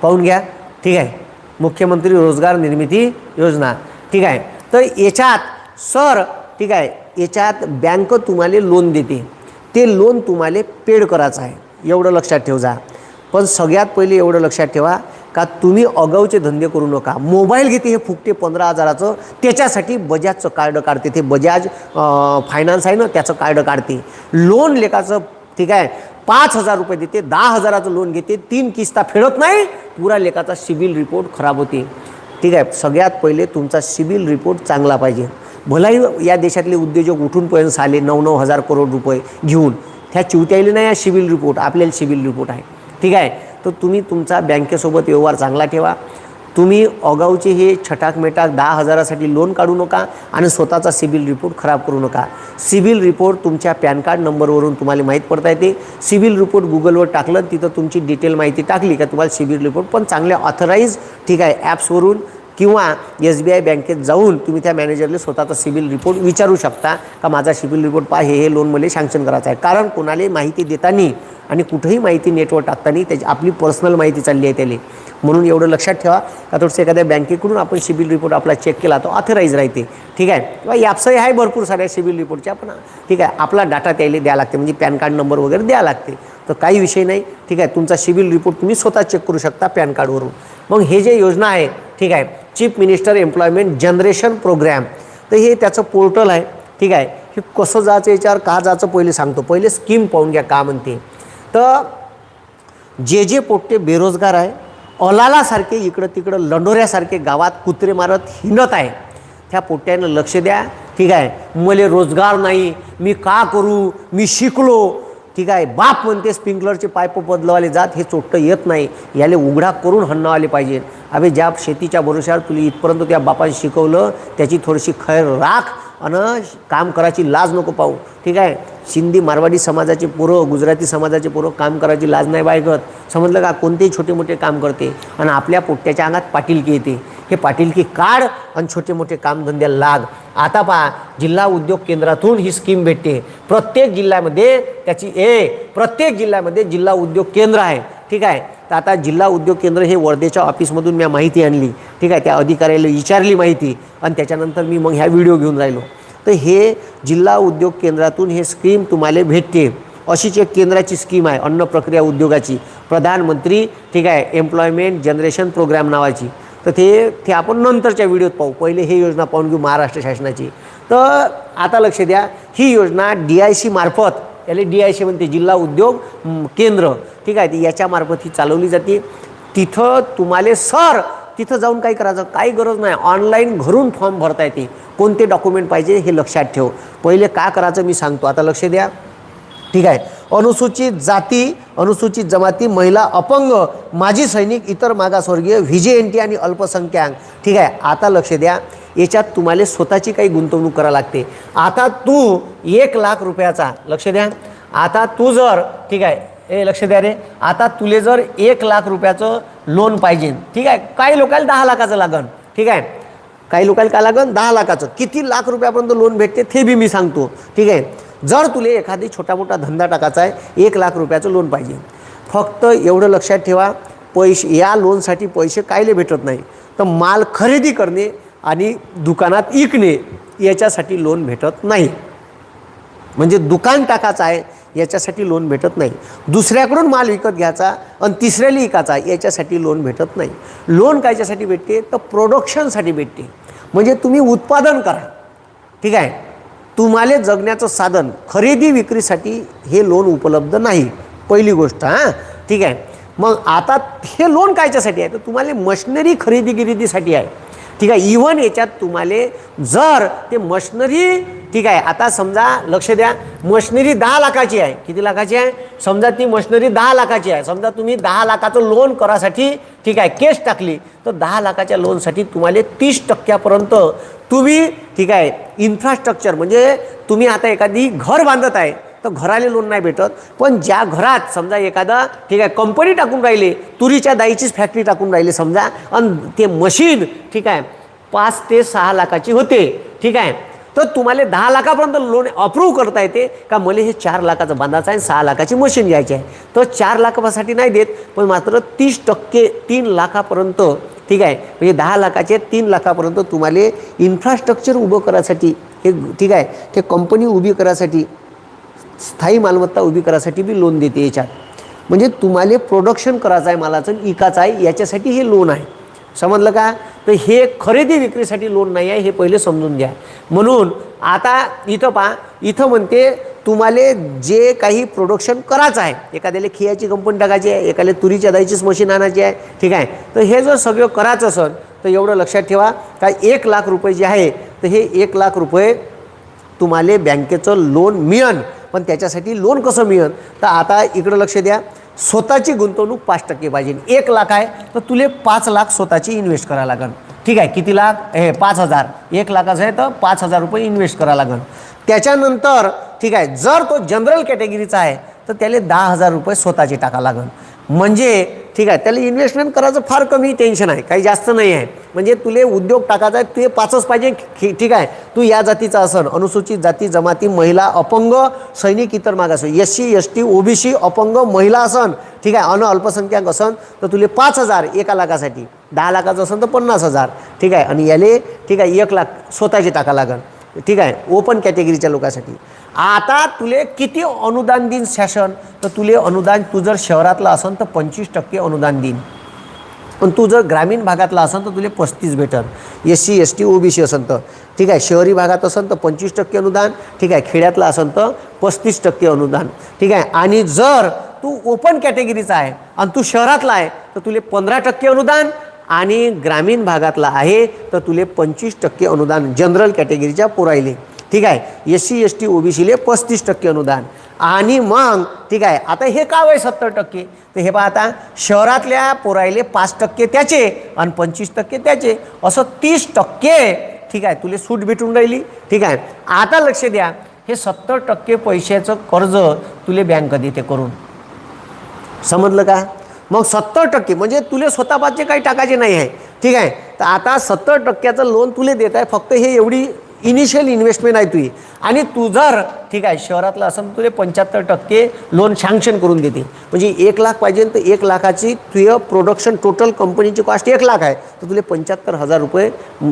पाहून घ्या. ठीक आहे, मुख्यमंत्री रोजगार निर्मिती योजना. ठीक आहे, तर याच्यात सर, ठीक आहे, याच्यात बँक तुम्हाला लोन देते, ते लोन तुम्हाला पेड करायचं आहे, एवढं लक्षात ठेव जा. पण सगळ्यात पहिले एवढं लक्षात ठेवा का तुम्ही अगाऊचे धंदे करू नका. मोबाईल घेते हे फुकटे 15,000चं, त्याच्यासाठी बजाजचं कार्ड काढते, ते बजाज फायनान्स आहे ना त्याचं कार्ड काढते. लोन लेखाचं, ठीक आहे, 5,000 रुपये देते, 10,000चं लोन घेते, 3 किस्ता फेडत नाही, पुरा लेखाचा सिबिल रिपोर्ट खराब होते. ठीक आहे, सगळ्यात पहिले तुमचा सिबिल रिपोर्ट चांगला पाहिजे. भलाही या देशातले उद्योजक उठून पर्यंत आले 9,000 करोड रुपये घेऊन, त्या चिवट्याले नाही, या सिबिल रिपोर्ट आपल्याला सिबिल रिपोर्ट आहे. ठीक आहे, तर तुम्ही तुमचा बँकेसोबत व्यवहार चांगला ठेवा. तुम्ही अगाऊचे हे छटाकमेटाक 10,000साठी लोन काढू नका आणि स्वतःचा सिबिल रिपोर्ट खराब करू नका. सिबिल रिपोर्ट तुमच्या पॅन कार्ड नंबरवरून तुम्हाला माहीत पडता येते. सिबिल रिपोर्ट गुगलवर टाकलं, तिथं तुमची डिटेल माहिती टाकली का तुम्हाला सिबिल रिपोर्ट पण चांगल्या ऑथराईज, ठीक आहे, ॲप्सवरून किंवा SBI बँकेत जाऊन तुम्ही त्या मॅनेजरला स्वतःचा सिबिल रिपोर्ट विचारू शकता का माझा सिबिल रिपोर्ट पहा, हे लोन मला सँक्शन करायचं आहे. कारण कोणाला माहिती देताना आणि कुठेही माहिती नेटवर टाकताना त्याची आपली पर्सनल माहिती चालली आहे त्याला. म्हणून एवढं लक्षात ठेवा का थोडंसं एखाद्या बँकेकडून आपण सिबिल रिपोर्ट आपला चेक केला तो ऑथराईज राहते. ठीक आहे, किंवा ॲप्सही आहे भरपूर साऱ्या सिबिल रिपोर्टच्या, पण ठीक आहे आपला डाटा त्याला द्यावा लागते, म्हणजे पॅन कार्ड नंबर वगैरे द्यावा लागते. तर काही विषय नाही. ठीक आहे, तुमचा सिबिल रिपोर्ट तुम्ही स्वतः चेक करू शकता पॅन कार्डवरून. मग हे जे योजना आहे, ठीक आहे, chief minister employment generation programme, तर हे त्याचं पोर्टल आहे. ठीक आहे, हे कसं जायचं, याच्यावर का जायचं पहिले सांगतो. पहिले स्कीम पाहून घ्या का म्हणते. तर जे पोट्टे बेरोजगार आहे, अलालासारखे इकडं तिकडं लंडोऱ्यासारखे गावात कुत्रे मारत हिंडत आहे, त्या पोट्ट्यानं लक्ष द्या. ठीक आहे, मला रोजगार नाही, मी का करू, मी शिकलो, ठीक आहे, बाप म्हणते स्प्रिंकलरचे पाईप बदलवाले जात, हे चोट्टं येत नाही, याले उघडा करून हन्नावाले पाहिजे. अबे ज्या शेतीच्या भरोश्यावर तुला इथपर्यंत त्या बापाने शिकवलं त्याची थोडीशी खैर राख आणि काम करायची लाज नको पाहू. ठीक आहे, सिंधी मारवाडी समाजाचे पोरं, गुजराती समाजाचे पोरं काम करायची लाज नाही बाळगत. समजलं का? कोणतेही छोटे मोठे काम करते आणि आपल्या पोट्ट्याच्या अंगात पाटीलकी येते. हे पाटीलकी काढ आणि छोटे मोठे कामधंद्याला लाग. आता पहा, जिल्हा उद्योग केंद्रातून ही स्कीम भेटते. प्रत्येक जिल्ह्यामध्ये प्रत्येक जिल्ह्यामध्ये जिल्हा उद्योग केंद्र आहे. ठीक आहे, तर आता जिल्हा उद्योग केंद्र हे वर्धेच्या ऑफिसमधून मी माहिती आणली. ठीक आहे, त्या अधिकाऱ्याला विचारली माहिती आणि त्याच्यानंतर मी मग ह्या व्हिडिओ घेऊन राहिलो. तर हे जिल्हा उद्योग केंद्रातून हे स्कीम तुम्हाला भेटते. अशीच एक केंद्राची स्कीम आहे अन्न प्रक्रिया उद्योगाची, प्रधानमंत्री, ठीक आहे, एम्प्लॉयमेंट जनरेशन प्रोग्राम नावाची. तर ते आपण नंतरच्या व्हिडिओत पाहू. पहिले हे योजना पाहून घेऊ महाराष्ट्र शासनाची. तर आता लक्ष द्या, ही योजना DIC मार्फत, याला DIC म्हणते, जिल्हा उद्योग केंद्र. ठीक आहे, याच्यामार्फत ही चालवली जाते. तिथं तुम्हाला सर तिथं जाऊन काय करायचं, काही गरज नाही, ऑनलाईन घरून फॉर्म भरता येते. कोणते डॉक्युमेंट पाहिजे हे लक्षात ठेव. पहिले काय करायचं मी सांगतो, आता लक्ष द्या. ठीक आहे. अनुसूचित जाती, अनुसूचित जमाती, महिला, अपंग, माजी सैनिक, इतर मागासवर्गीय, व्हीजेएनटी आणि अल्पसंख्याक. ठीक आहे. आता लक्ष द्या, याच्यात तुम्हाला स्वतःची काही गुंतवणूक करावी लागते. आता तू 1,00,000 रुपयाचा, लक्ष द्या, आता तू जर, ठीक आहे, लक्ष द्या रे, आता तुले जर 1,00,000 रुपयाचं लोन पाहिजे, ठीक आहे, काही लोकांना 10 लाखाचं लागन, ठीक आहे, काही लोकांना काय लागन 10 लाखाचं. किती लाख रुपयापर्यंत लोन भेटते ते बी मी सांगतो. ठीक आहे. जर तुले एखादी छोटा मोठा धंदा टाकायचा आहे, 1,00,000 रुपयाचं लोन पाहिजे. फक्त एवढं लक्षात ठेवा, पैसे या लोनसाठी पैसे कायले भेटत नाही, तर माल खरेदी करणे आणि दुकानात विकणे याच्यासाठी लोन भेटत नाही. म्हणजे दुकान टाकायचं आहे याच्यासाठी लोन भेटत नाही. दुसऱ्याकडून माल विकत घ्यायचा आणि तिसऱ्याला विकायचा याच्यासाठी लोन भेटत नाही. लोन कायच्यासाठी भेटते, तर प्रोडक्शनसाठी भेटते. म्हणजे तुम्ही उत्पादन करा. ठीक आहे. तुम्हाला जगण्याचं साधन खरेदी विक्रीसाठी हे लोन उपलब्ध नाही, पहिली गोष्ट. हां, ठीक आहे. मग आता हे लोन कायच्यासाठी आहे, तर तुम्हाला मशिनरी खरेदीगिरीसाठी आहे. ठीक आहे. इव्हन याच्यात तुम्हाला जर ते मशिनरी, ठीक आहे, आता समजा लक्ष द्या, मशिनरी 10 लाखाची आहे. किती लाखाची आहे, समजा ती मशिनरी 10 लाखाची आहे. समजा तुम्ही 10 लाखाचं लोन करासाठी, ठीक आहे, केस टाकली, तर 10 लाखाच्या लोनसाठी तुम्हाला 30% तुम्ही, ठीक आहे, इन्फ्रास्ट्रक्चर म्हणजे तुम्ही आता एखादी घर बांधत आहे तर घराला लोन नाही भेटत. पण ज्या घरात समजा एखादा, ठीक आहे, कंपनी टाकून राहिली, तुरीच्या दाईचीच फॅक्टरी टाकून राहिली समजा, आणि ते मशीन, ठीक आहे, 5 ते 6 लाखाची होते. ठीक आहे. तर तुम्हाला 10 लाखापर्यंत लोन अप्रूव्ह करता येते का, मला हे 4 लाखाचं बांधायचं आहे, 6 लाखाची मशीन घ्यायची आहे, तर 4 लाखासाठी नाही देत, पण मात्र 30% 3 लाखापर्यंत, ठीक आहे, म्हणजे 10 लाखाचे 3 लाखापर्यंत तुम्हाला इन्फ्रास्ट्रक्चर उभं करायसाठी, हे, ठीक आहे, ते कंपनी उभी करायसाठी, स्थायी मालमत्ता उभी करायसाठी बी लोन देते याच्यात. म्हणजे तुम्हाला प्रोडक्शन करायचं आहे, मालाचं विकायचं आहे, याच्यासाठी हे लोन आहे. समजलं का. तर हे खरेदी विक्रीसाठी लोन नाही आहे, हे पहिले समजून घ्या. म्हणून आता इथं पहा, इथं म्हणते तुम्हाला जे काही प्रोडक्शन करायचं आहे, एखाद्याला खियाची कंपनी टाकायची आहे, एखाद्याला तुरीच्या दाईचीच मशीन आणायची आहे, ठीक आहे, तर हे जर सगळं करायचं असेल तर एवढं लक्षात ठेवा का 1,00,000 रुपये जे आहे, तर हे 1,00,000 रुपये तुम्हाला बँकेचं लोन मिळेल. पण त्याच्यासाठी लोन कसं मिळेल, तर आता इकडं लक्ष द्या, स्वतःची गुंतवणूक 5% पाहिजे. 1,00,000 आहे तर तुले 5,00,000 स्वतःची इन्व्हेस्ट करावं लागेल. ठीक आहे. किती लाख, हे 5,000. 1,00,000 आहे तर 5,000 रुपये इन्व्हेस्ट करावं लागेल. त्याच्यानंतर, ठीक आहे, जर तो जनरल कॅटेगरीचा आहे तर त्याला 10,000 रुपये स्वतःचे टाकावं लागेल. म्हणजे, ठीक आहे, त्याला इन्व्हेस्टमेंट करायचं फार कमी टेन्शन आहे, काही जास्त नाही आहे. म्हणजे तुले उद्योग टाकायचा आहे, ते 5च पाहिजे. ठीक आहे. तू या जातीचा असन, अनुसूचित जाती जमाती, महिला, अपंग, सैनिक, इतर मागास, SC ST OBC, अपंग, महिला असन, ठीक आहे, अल्पसंख्याक असन, तर तुले 5,000 1 लाखासाठी. 10 लाखाचं असन तर 50,000. ठीक आहे. आणि याले, ठीक आहे, 1,00,000 स्वतःचे टाका लागेल. ठीक आहे. ओपन कॅटेगरीच्या लोकांसाठी. आता तुले किती अनुदान देईन शासन, तर तुले अनुदान, तू जर शहरातला असन तर 25% अनुदान देईन, पण तू जर ग्रामीण भागातला असन तर तुले 35 भेटल. SC ST OBC असन तर, ठीक आहे, शहरी भागात असन तर 25% अनुदान, ठीक आहे, खेड्यातला असन तर 35% अनुदान. ठीक आहे. आणि जर तू ओपन कॅटेगरीचा आहे आणि तू शहरातला आहे तर तुले 15% अनुदान, आणि ग्रामीण भागातला आहे तर तुले 25% अनुदान जनरल कॅटेगरीच्या पोरायले. ठीक आहे. SC ST OBCले 35% अनुदान. आणि मग, ठीक आहे, आता हे का वय 70%, तर हे पहा, आता शहरातल्या पोरायले 5% त्याचे आणि 25% त्याचे, असं 30%, ठीक आहे, तुले सूट भेटून राहिली. ठीक आहे. आता लक्ष द्या, हे 70% पैशाचं कर्ज तुले बँक देते करून. समजलं का. मग 70% म्हणजे तुले स्वतःपासचे काही टाकायचे नाही आहे. ठीक आहे. तर आता 70%चं लोन तुले देत आहे, फक्त हे एवढी इनिशियल इन्व्हेस्टमेंट आहे तुझी. आणि तू जर, ठीक आहे, शहरातला असेल तुले 75% लोन सँक्शन करून देते. म्हणजे 1,00,000 पाहिजे तर 1,00,000ची तुझं प्रोडक्शन टोटल कंपनीची कॉस्ट 1,00,000 आहे, तर तुले 75,000 रुपये,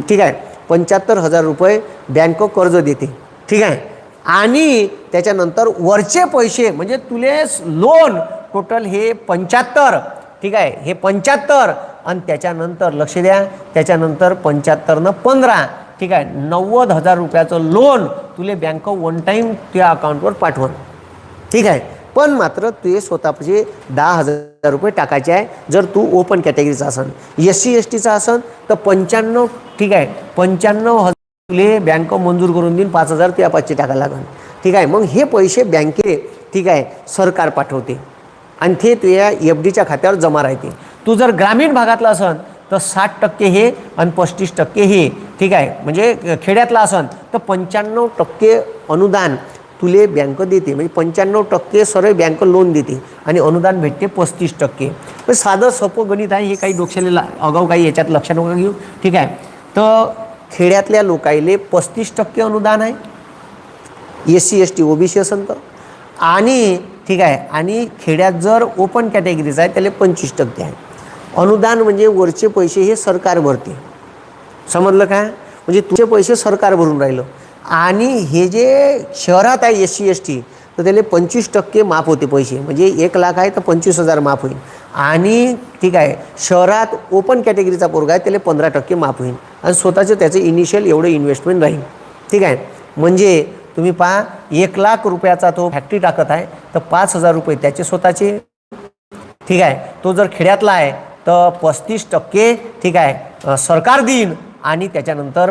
ठीक आहे, 75,000 रुपये बँक कर्ज देते. ठीक आहे. आणि त्याच्यानंतर वरचे पैसे म्हणजे तुले लोन टोटल हे 75, ठीक आहे, हे 75, आणि त्याच्यानंतर लक्ष द्या, त्याच्यानंतर 75 न 15, ठीक आहे, 90,000 रुपयाचं लोन तुले बँक वन टाईम त्या अकाउंटवर पाठवून. ठीक आहे. पण मात्र तुझे स्वतःचे 10,000 रुपये टाकायचे आहे जर तू ओपन कॅटेगरीचा असन. SC STचा असन तर 95, ठीक आहे, 95,000 तुले बँक मंजूर करून देईन, 5,000 तुझ्या पाचशे टाकायला लागेल. ठीक आहे, मग हे पैसे बँके, ठीक आहे, सरकार पाठवते आणि ते तुझ्या FDच्या खात्यावर जमा राहते. तू जर ग्रामीण भागातला असन तर 60% हे आणि 35% हे, ठीक आहे, म्हणजे खेड्यातला असन तर 95% अनुदान तुले बँक देते. म्हणजे 95% सरळ बँक लोन देते आणि अनुदान भेटते 35%. म्हणजे साधं सोपं गणित आहे हे, काही डोक्याला अगाऊ काही याच्यात लक्षात नका घेऊ. ठीक आहे, तर खेड्यातल्या लोकायले 35% अनुदान आहे SC ST OBC असन तर, आणि ठीक आहे, आणि खेड्यात जर ओपन कॅटेगरीचा आहे त्याला 25% आहे अनुदान. म्हणजे वरचे पैसे हे सरकार भरते, समजलं का? म्हणजे तुझे पैसे सरकार भरून राहिलं. आणि हे जे शहरात आहे SC ST तर त्याला 25% माफ होते पैसे. म्हणजे 1 लाख आहे तर 25,000 माफ होईल. आणि ठीक आहे, शहरात ओपन कॅटेगरीचा पोरगा आहे त्याला 15% माफ होईल आणि स्वतःचं त्याचं इनिशियल एवढं इन्व्हेस्टमेंट राहील. ठीक आहे, म्हणजे तुम्ही पहा 1 लाख रुपयाचा तो फॅक्टरी टाकत आहे तर 5,000 रुपये त्याचे स्वतःचे. ठीक आहे, तो जर खेड्यातला आहे तर 35%, ठीक आहे, सरकार देईन आणि त्याच्यानंतर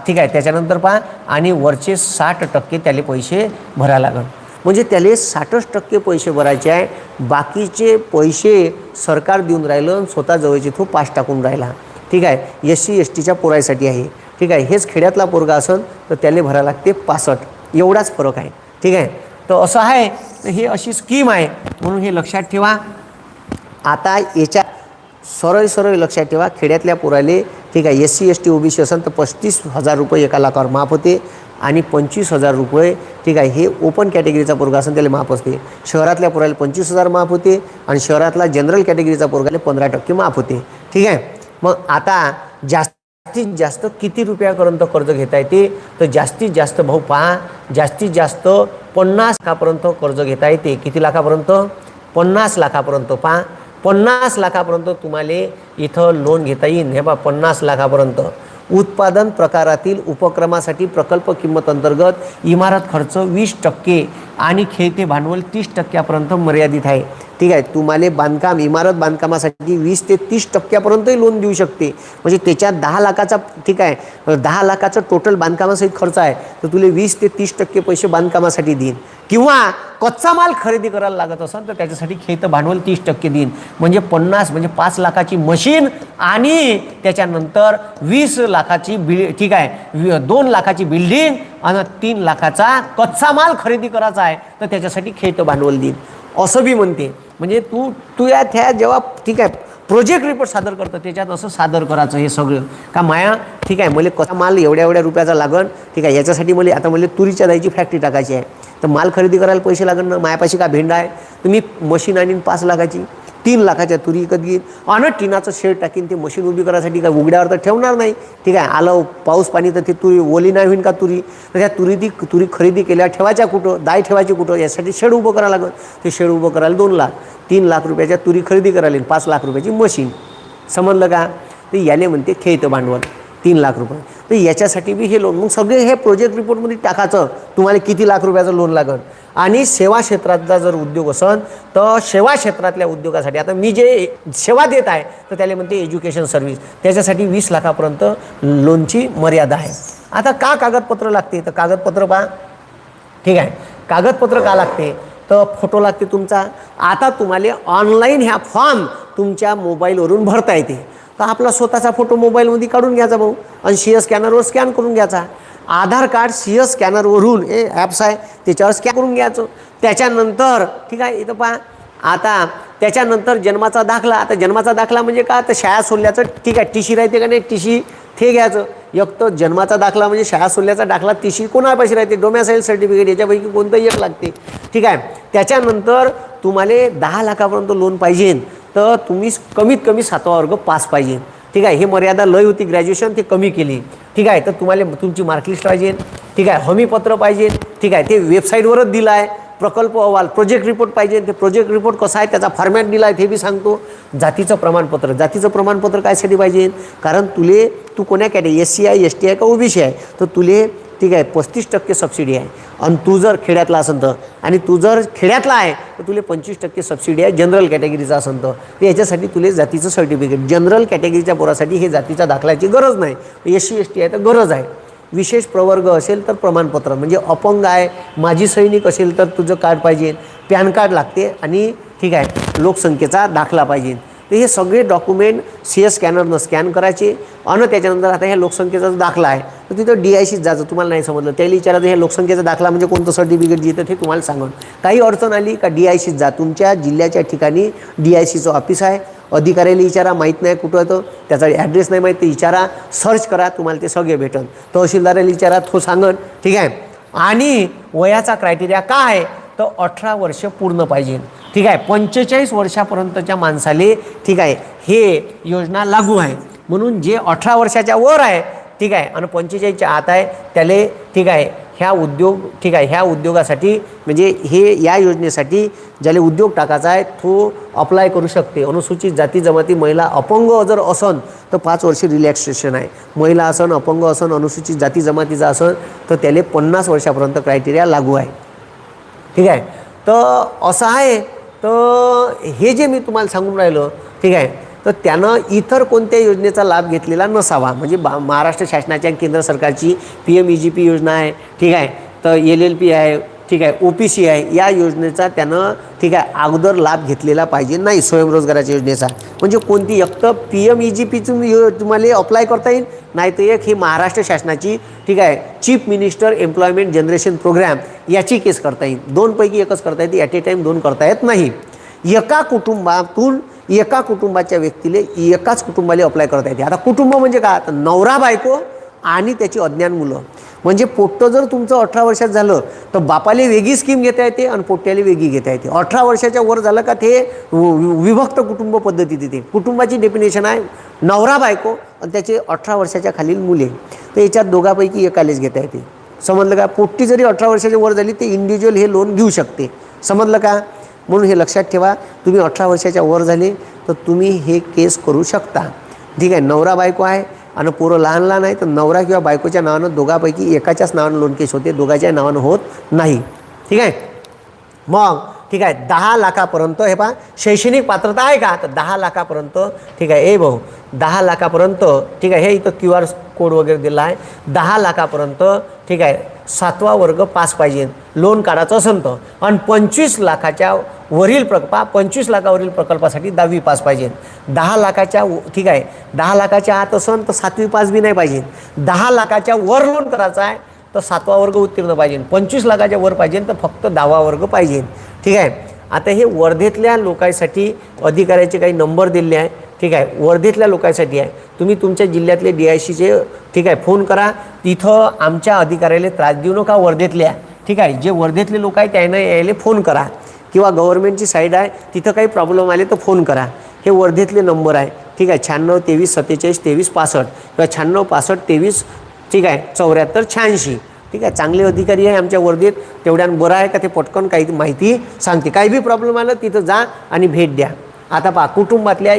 ठीक आहे, त्याच्यानंतर पहा आणि वरचे 60% त्याले पैसे भरायला लागेल. म्हणजे त्याले 60% पैसे भरायचे आहे. बाकीचे पैसे सरकार देऊन राहिलं आणि स्वतः जवळचे तो 5 टाकून राहिला. ठीक आहे, SC STच्या पोरायसाठी आहे. ठीक आहे, हेच खेड्यातला पोरगा असेल तर त्याला भरायला लागते 65. एवढाच फरक आहे. ठीक आहे, तर असं आहे, हे अशी स्कीम आहे म्हणून हे लक्षात ठेवा. आता याच्या सरळ लक्षात ठेवा, खेड्यातल्या पोराले, ठीक आहे, SC ST OBC असेल तर 35,000 रुपये 1 लाखावर माफ होते आणि 25,000 रुपये, ठीक आहे, हे ओपन कॅटेगरीचा पोरगा असेल त्याला माफ असते. शहरातल्या पोराला 25,000 माफ होते आणि शहरातला जनरल कॅटेगरीचा पोरगाला 15% माफ होते. ठीक आहे, मग आता जास्तीत जास्त किती रुपयापर्यंत कर्ज घेता येते तर जास्तीत जास्त भाऊ पहा, जास्तीत जास्त 50 लाखापर्यंत कर्ज घेता येते. किती लाखापर्यंत? 50 लाखापर्यंत. पहा 50 लाखापर्यंत तुम्हाला इथं लोन घेता येईल. हे बा 50 लाखापर्यंत. उत्पादन प्रकारातील उपक्रमासाठी प्रकल्प किंमत अंतर्गत इमारत खर्च 20% आणि खेळते भांडवल 30% मर्यादित आहे. ठीक आहे, तुम्हाला बांधकाम, इमारत बांधकामासाठी 20 ते 30% लोन देऊ शकते. म्हणजे त्याच्यात 10 लाखाचा, ठीक आहे, 10 लाखाचा टोटल बांधकामासाठी खर्च आहे तर तुला 20 ते 30% पैसे बांधकामासाठी देईन. किंवा कच्चा माल खरेदी करायला लागत असेल तर त्याच्यासाठी खेळतं भांडवल 30% देईन. म्हणजे 50, म्हणजे 5 लाखाची मशीन आणि त्याच्यानंतर 20 लाखाची ठीक आहे, 2 लाखाची बिल्डिंग आणि 3 लाखाचा कच्चा माल खरेदी करायचा आहे तर त्याच्यासाठी खेळतं भांडवल देईन असं बी म्हणते. म्हणजे तू या त्या जेव्हा, ठीक आहे, प्रोजेक्ट रिपोर्ट सादर करतं त्याच्यात असं सादर करायचं हे सगळं का माया. ठीक आहे, मला कच्चा माल एवढ्या रुपयाचा लागन. ठीक आहे, याच्यासाठी मला आता मला तुरीच्या दाईची फॅक्टरी टाकायची आहे तर माल खरेदी करायला पैसे लागन ना. मायापाशी का भेंडा आहे तर मी मशीन आणीन 5 लाखाची, 3 लाखाच्या तुरी विकत घेईन आणि टिनाचं शेड टाकीन. ते मशीन उभी करायसाठी काय उघड्यावर तर ठेवणार नाही. ठीक आहे, आलं पाऊस पाणी तर ते तुरी ओली नाही होईन का तुरी. तर त्या तुरी खरेदी केल्या ठेवायच्या कुठं, दाय ठेवायची कुठं, यासाठी शेड उभं करायला लागेल. ते शेड उभं करायला 2 लाख, 3 लाख रुपयाच्या तुरी खरेदी करायला 5 लाख रुपयाची मशीन. समजलं का? तर याने म्हणते खेळतं भांडवल 3 लाख रुपये. तर याच्यासाठी बी हे लोन. मग सगळे हे प्रोजेक्ट रिपोर्टमध्ये टाकायचं तुम्हाला किती लाख रुपयाचं लोन लागेल. आणि सेवा क्षेत्रातला जर उद्योग असेल तर सेवा क्षेत्रातल्या उद्योगासाठी आता मी जे सेवा देत आहे तर त्याला म्हणते एज्युकेशन सर्व्हिस, त्याच्यासाठी 20 लाखापर्यंत लोनची मर्यादा आहे. आता का कागदपत्र लागते तर कागदपत्र पहा. ठीक आहे, कागदपत्र का लागते तर फोटो लागते तुमचा. आता तुम्हाला ऑनलाईन ह्या फॉर्म तुमच्या मोबाईलवरून भरता येते. तर आपला स्वतःचा फोटो मोबाईलमध्ये काढून घ्यायचा भाऊ आणि SC स्कॅनरवर स्कॅन करून घ्यायचा. आधार कार्ड SC स्कॅनरवरून हे ॲप्स आहे त्याच्यावर स्कॅन करून घ्यायचं. त्याच्यानंतर ठीक आहे, इथं पहा आता त्याच्यानंतर जन्माचा दाखला. आता जन्माचा दाखला म्हणजे का तर शाळा सोडल्याचं, ठीक आहे, TC राहते का नाही, TC ते घ्यायचं. एक तर जन्माचा दाखला म्हणजे शाळा सोडल्याचा दाखला, TC कोणापाशी राहते, डोमॅसाईल सर्टिफिकेट, याच्यापैकी कोणतंही एक लागते. ठीक आहे, त्याच्यानंतर तुम्हाला 10 लाखापर्यंत लोन पाहिजे तर तुम्ही कमीत कमी 7वा वर्ग पास पाहिजे. ठीक आहे, ही मर्यादा लय होती ग्रॅज्युएशन, ते कमी केली. ठीक आहे, तर तुम्हाला तुमची मार्कलिस्ट पाहिजे. ठीक आहे, हमीपत्र पाहिजे. ठीक आहे, ते वेबसाईटवरच दिलं आहे. प्रकल्प अहवाल, प्रोजेक्ट रिपोर्ट पाहिजे. ते प्रोजेक्ट रिपोर्ट कसा आहे त्याचा फॉर्मॅट दिला आहे ते बी सांगतो. जातीचं प्रमाणपत्र, जातीचं प्रमाणपत्र कायसाठी पाहिजे कारण तू कोण्या कॅटेगरी SC आहे, ST आहे का OBC आहे तर तुले ठीक आहे 35% सबसिडी आहे. आणि तू जर खेड्यातला असेल तर, आणि तू जर खेड्यातला आहे तर तुला 25% सबसिडी आहे जनरल कॅटेगरीचा असेल तर याच्यासाठी तुला जातीचं सर्टिफिकेट. जनरल कॅटेगरीच्या पोरासाठी हे जातीच्या दाखल्याची गरज नाही. SC ST आहे तर गरज आहे. विशेष प्रवर्ग असेल तर प्रमाणपत्र, म्हणजे अपंग आहे, माजी सैनिक असेल तर तुझं कार्ड पाहिजे, पॅन कार्ड लागते, आणि ठीक आहे लोकसंख्येचा दाखला पाहिजे. तर हे सगळे डॉक्युमेंट CS स्कॅनरनं स्कॅन करायचे. आणि त्याच्यानंतर आता ह्या लोकसंख्येचा दाखला आहे तर तिथं DICत जायचं. तुम्हाला नाही समजलं त्याला विचारायचं हे लोकसंख्येचा दाखला म्हणजे कोणतं सर्टिफिकेट देतं ते तुम्हाला सांगून. काही अडचण आली का DICत जा. तुमच्या जिल्ह्याच्या ठिकाणी DICचं ऑफिस आहे. अधिकाऱ्याला विचारा, माहीत नाही कुठं होतं, त्याचा ॲड्रेस नाही माहीत, ते विचारा, सर्च करा, तुम्हाला ते सगळे भेटन. तहसीलदाराला विचारा, तो सांगन. ठीक आहे. आणि वयाचा क्रायटेरिया काय आहे तर 18 वर्ष पूर्ण पाहिजे. ठीक आहे. 45 वर्षापर्यंतच्या माणसाले ठीक आहे हे योजना लागू आहे. म्हणून जे 18 वर्षाच्या वर आहे ठीक आहे आणि 45च्या आत आहे त्याले ठीक आहे ह्या उद्योग ठीक आहे ह्या उद्योगासाठी म्हणजे हे या योजनेसाठी ज्याला उद्योग टाकायचा आहे तो अप्लाय करू शकते. अनुसूचित जाती जमाती महिला अपंग जर असन तर 5 वर्ष रिलॅक्सेशन आहे. महिला असन, अपंग असन, अनुसूचित जाती जमातीचा असन तर त्याला 50 वर्षापर्यंत क्रायटेरिया लागू आहे. ठीक आहे. तर असं आहे. तर हे जे मी तुम्हाला सांगून राहिलो ठीक आहे तर त्यानं इतर कोणत्या योजनेचा लाभ घेतलेला नसावा. म्हणजे महाराष्ट्र शासनाच्या केंद्र सरकारची PMEGP योजना आहे ठीक आहे, तर LLP आहे ठीक आहे, OPC आहे, या योजनेचा त्यानं ठीक आहे अगोदर लाभ घेतलेला पाहिजे नाही. स्वयंरोजगाराच्या योजनेचा म्हणजे कोणती एक तर PMEGPतून तुम्हाला अप्लाय करता येईल, नाही तर एक ही महाराष्ट्र शासनाची ठीक आहे chief minister employment generation programme याची केस करता येईल. दोनपैकी एकच करता येते. ॲट ए टाईम दोन करता येत नाही. एका कुटुंबातून एका कुटुंबाच्या व्यक्तीले एकाच कुटुंबाला अप्लाय करता येते. आता कुटुंब म्हणजे काय तर नवरा बायको आणि त्याची अज्ञान मुलं. म्हणजे पोट्टं जर तुमचं 18 वर्षात झालं तर बापाले वेगळी स्कीम घेता येते आणि पोट्ट्याला वेगळी घेता येते. 18 वर्षाच्या वर झालं का ते विभक्त कुटुंब पद्धती देते. कुटुंबाची डेफिनेशन आहे नवरा बायको आणि त्याचे 18 वर्षाच्या खालील मुले. तर याच्यात दोघापैकी एकालेच घेता येते. समजलं का. पोट्टी जरी 18 वर्षाच्या वर झाली ते इंडिव्हिज्युअल हे लोन घेऊ शकते. समजलं का. म्हणून हे लक्षात ठेवा. तुम्ही 18 वर्षाच्या वर झाले तर तुम्ही हे केस करू शकता. ठीक आहे. नवरा बायको आहे आणि पोरं लहान लहान आहे तर नवरा किंवा बायकोच्या नावानं दोघापैकी एकाच्याच नावानं लोन केस होते, दोघाच्या नावानं होत नाही. ठीक आहे. मग ठीक आहे 10 लाखापर्यंत हे पहा शैक्षणिक पात्रता आहे का तर 10 लाखापर्यंत ठीक आहे. ए भाऊ 10 लाखापर्यंत ठीक आहे. हे इथं QR कोड वगैरे दिला आहे. 10 लाखापर्यंत ठीक आहे 7वा वर्ग पास पाहिजे लोन काढायचं असेल तर. आणि 25 लाखाच्या वरील 25 लाखावरील प्रकल्पासाठी 10वी पास पाहिजे. 10 लाखाच्या ठीक आहे 10 लाखाच्या आत असेल तर 7वी पास बी नाही पाहिजे. 10 लाखाच्या वर लोन करायचं आहे तर 7वा वर्ग उत्तीर्ण पाहिजे. 25 लाखाच्या वर पाहिजे तर फक्त 10वा वर्ग पाहिजे. ठीक आहे. आता हे वर्धेतल्या लोकांसाठी अधिकाऱ्याचे काही नंबर दिले आहे. ठीक आहे. वर्धेतल्या लोकांसाठी आहे. तुम्ही तुमच्या जिल्ह्यातले DICचे ठीक आहे फोन करा. तिथं आमच्या अधिकाऱ्याला त्रास देऊ नका वर्धेतल्या. ठीक आहे. जे वर्धेतले लोक आहे त्यांना यायला फोन करा किंवा गव्हर्नमेंटची साईड आहे तिथं काही प्रॉब्लेम आले तर फोन करा. हे वर्धेतले नंबर आहे. ठीक आहे. 96 23 47 23 65 किंवा 96 65 23 ठीक आहे 74 86. ठीक आहे. चांगले अधिकारी आहे आमच्या वर्धेत. तेवढ्यानं बरं आहे का ते पटकन काही माहिती सांगते. काही बी प्रॉब्लेम आलं तिथं जा आणि भेट द्या. आता पहा कुटुंबातल्या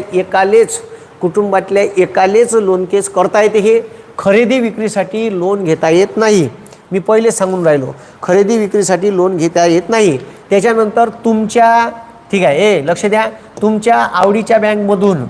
एकालेच लोन केस करता येते. हे खरेदी विक्रीसाठी लोन घेता येत नाही. मी पहिले सांगून राहिलो खरेदी विक्रीसाठी लोन घेता येत नाही. त्याच्यानंतर तुमच्या ठीक आहे लक्ष द्या तुमच्या आवडीच्या बँकमधून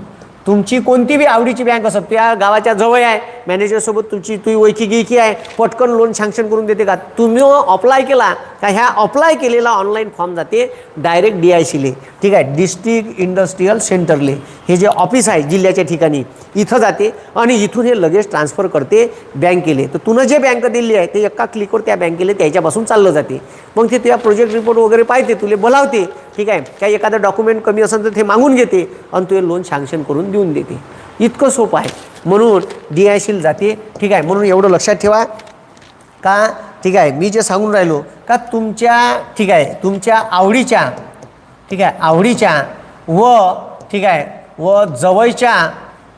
तुमची कोणती बी आवडीची बँक असत त्या गावाच्या जवळ आहे मॅनेजरसोबत तुमची ओळखी गिळखी आहे पटकन लोन सँक्शन करून देते का. तुम्ही अप्लाय केला का ह्या अप्लाय केलेला ऑनलाईन फॉर्म जाते डायरेक्ट DICले. ठीक आहे. डिस्ट्रिक्ट इंडस्ट्रियल सेंटरले हे जे ऑफिस आहे जिल्ह्याच्या ठिकाणी इथं जाते आणि इथून हे लगेच ट्रान्सफर करते बँकेले. तर तुनं जे बँक दिली आहे ते एका क्लिकवर त्या बँकेले त्याच्यापासून चाललं जाते. मग ते त्या प्रोजेक्ट रिपोर्ट वगैरे पाहते तुले बोलावते. ठीक आहे. काही एखादं डॉक्युमेंट कमी असेल तर ते मागून घेते आणि तुझे लोन सँक्शन करून देऊन देते. इतकं सोपं आहे. म्हणून DICला जाते. ठीक आहे. म्हणून एवढं लक्षात ठेवा का ठीक आहे मी जे सांगून राहिलो का तुमच्या ठीक आहे तुमच्या आवडीच्या ठीक आहे आवडीच्या व ठीक आहे व जवळच्या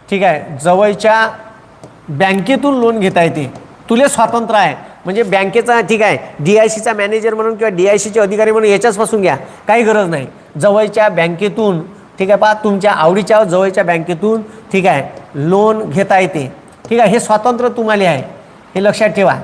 ठीक आहे जवळच्या बँकेतून लोन घेता येते. तुले स्वातंत्र्य आहे. म्हणजे बँकेचा ठीक आहे DICचा मॅनेजर म्हणून किंवा DICचे अधिकारी म्हणून याच्याचपासून घ्या काही गरज नाही. जवळच्या बँकेतून ठीक आहे पहा तुमच्या आवडीच्या जवळच्या बँकेतून ठीक आहे लोन घेता येते. ठीक आहे. हे स्वातंत्र्य तुम्हाला आहे. हे लक्षात ठेवा.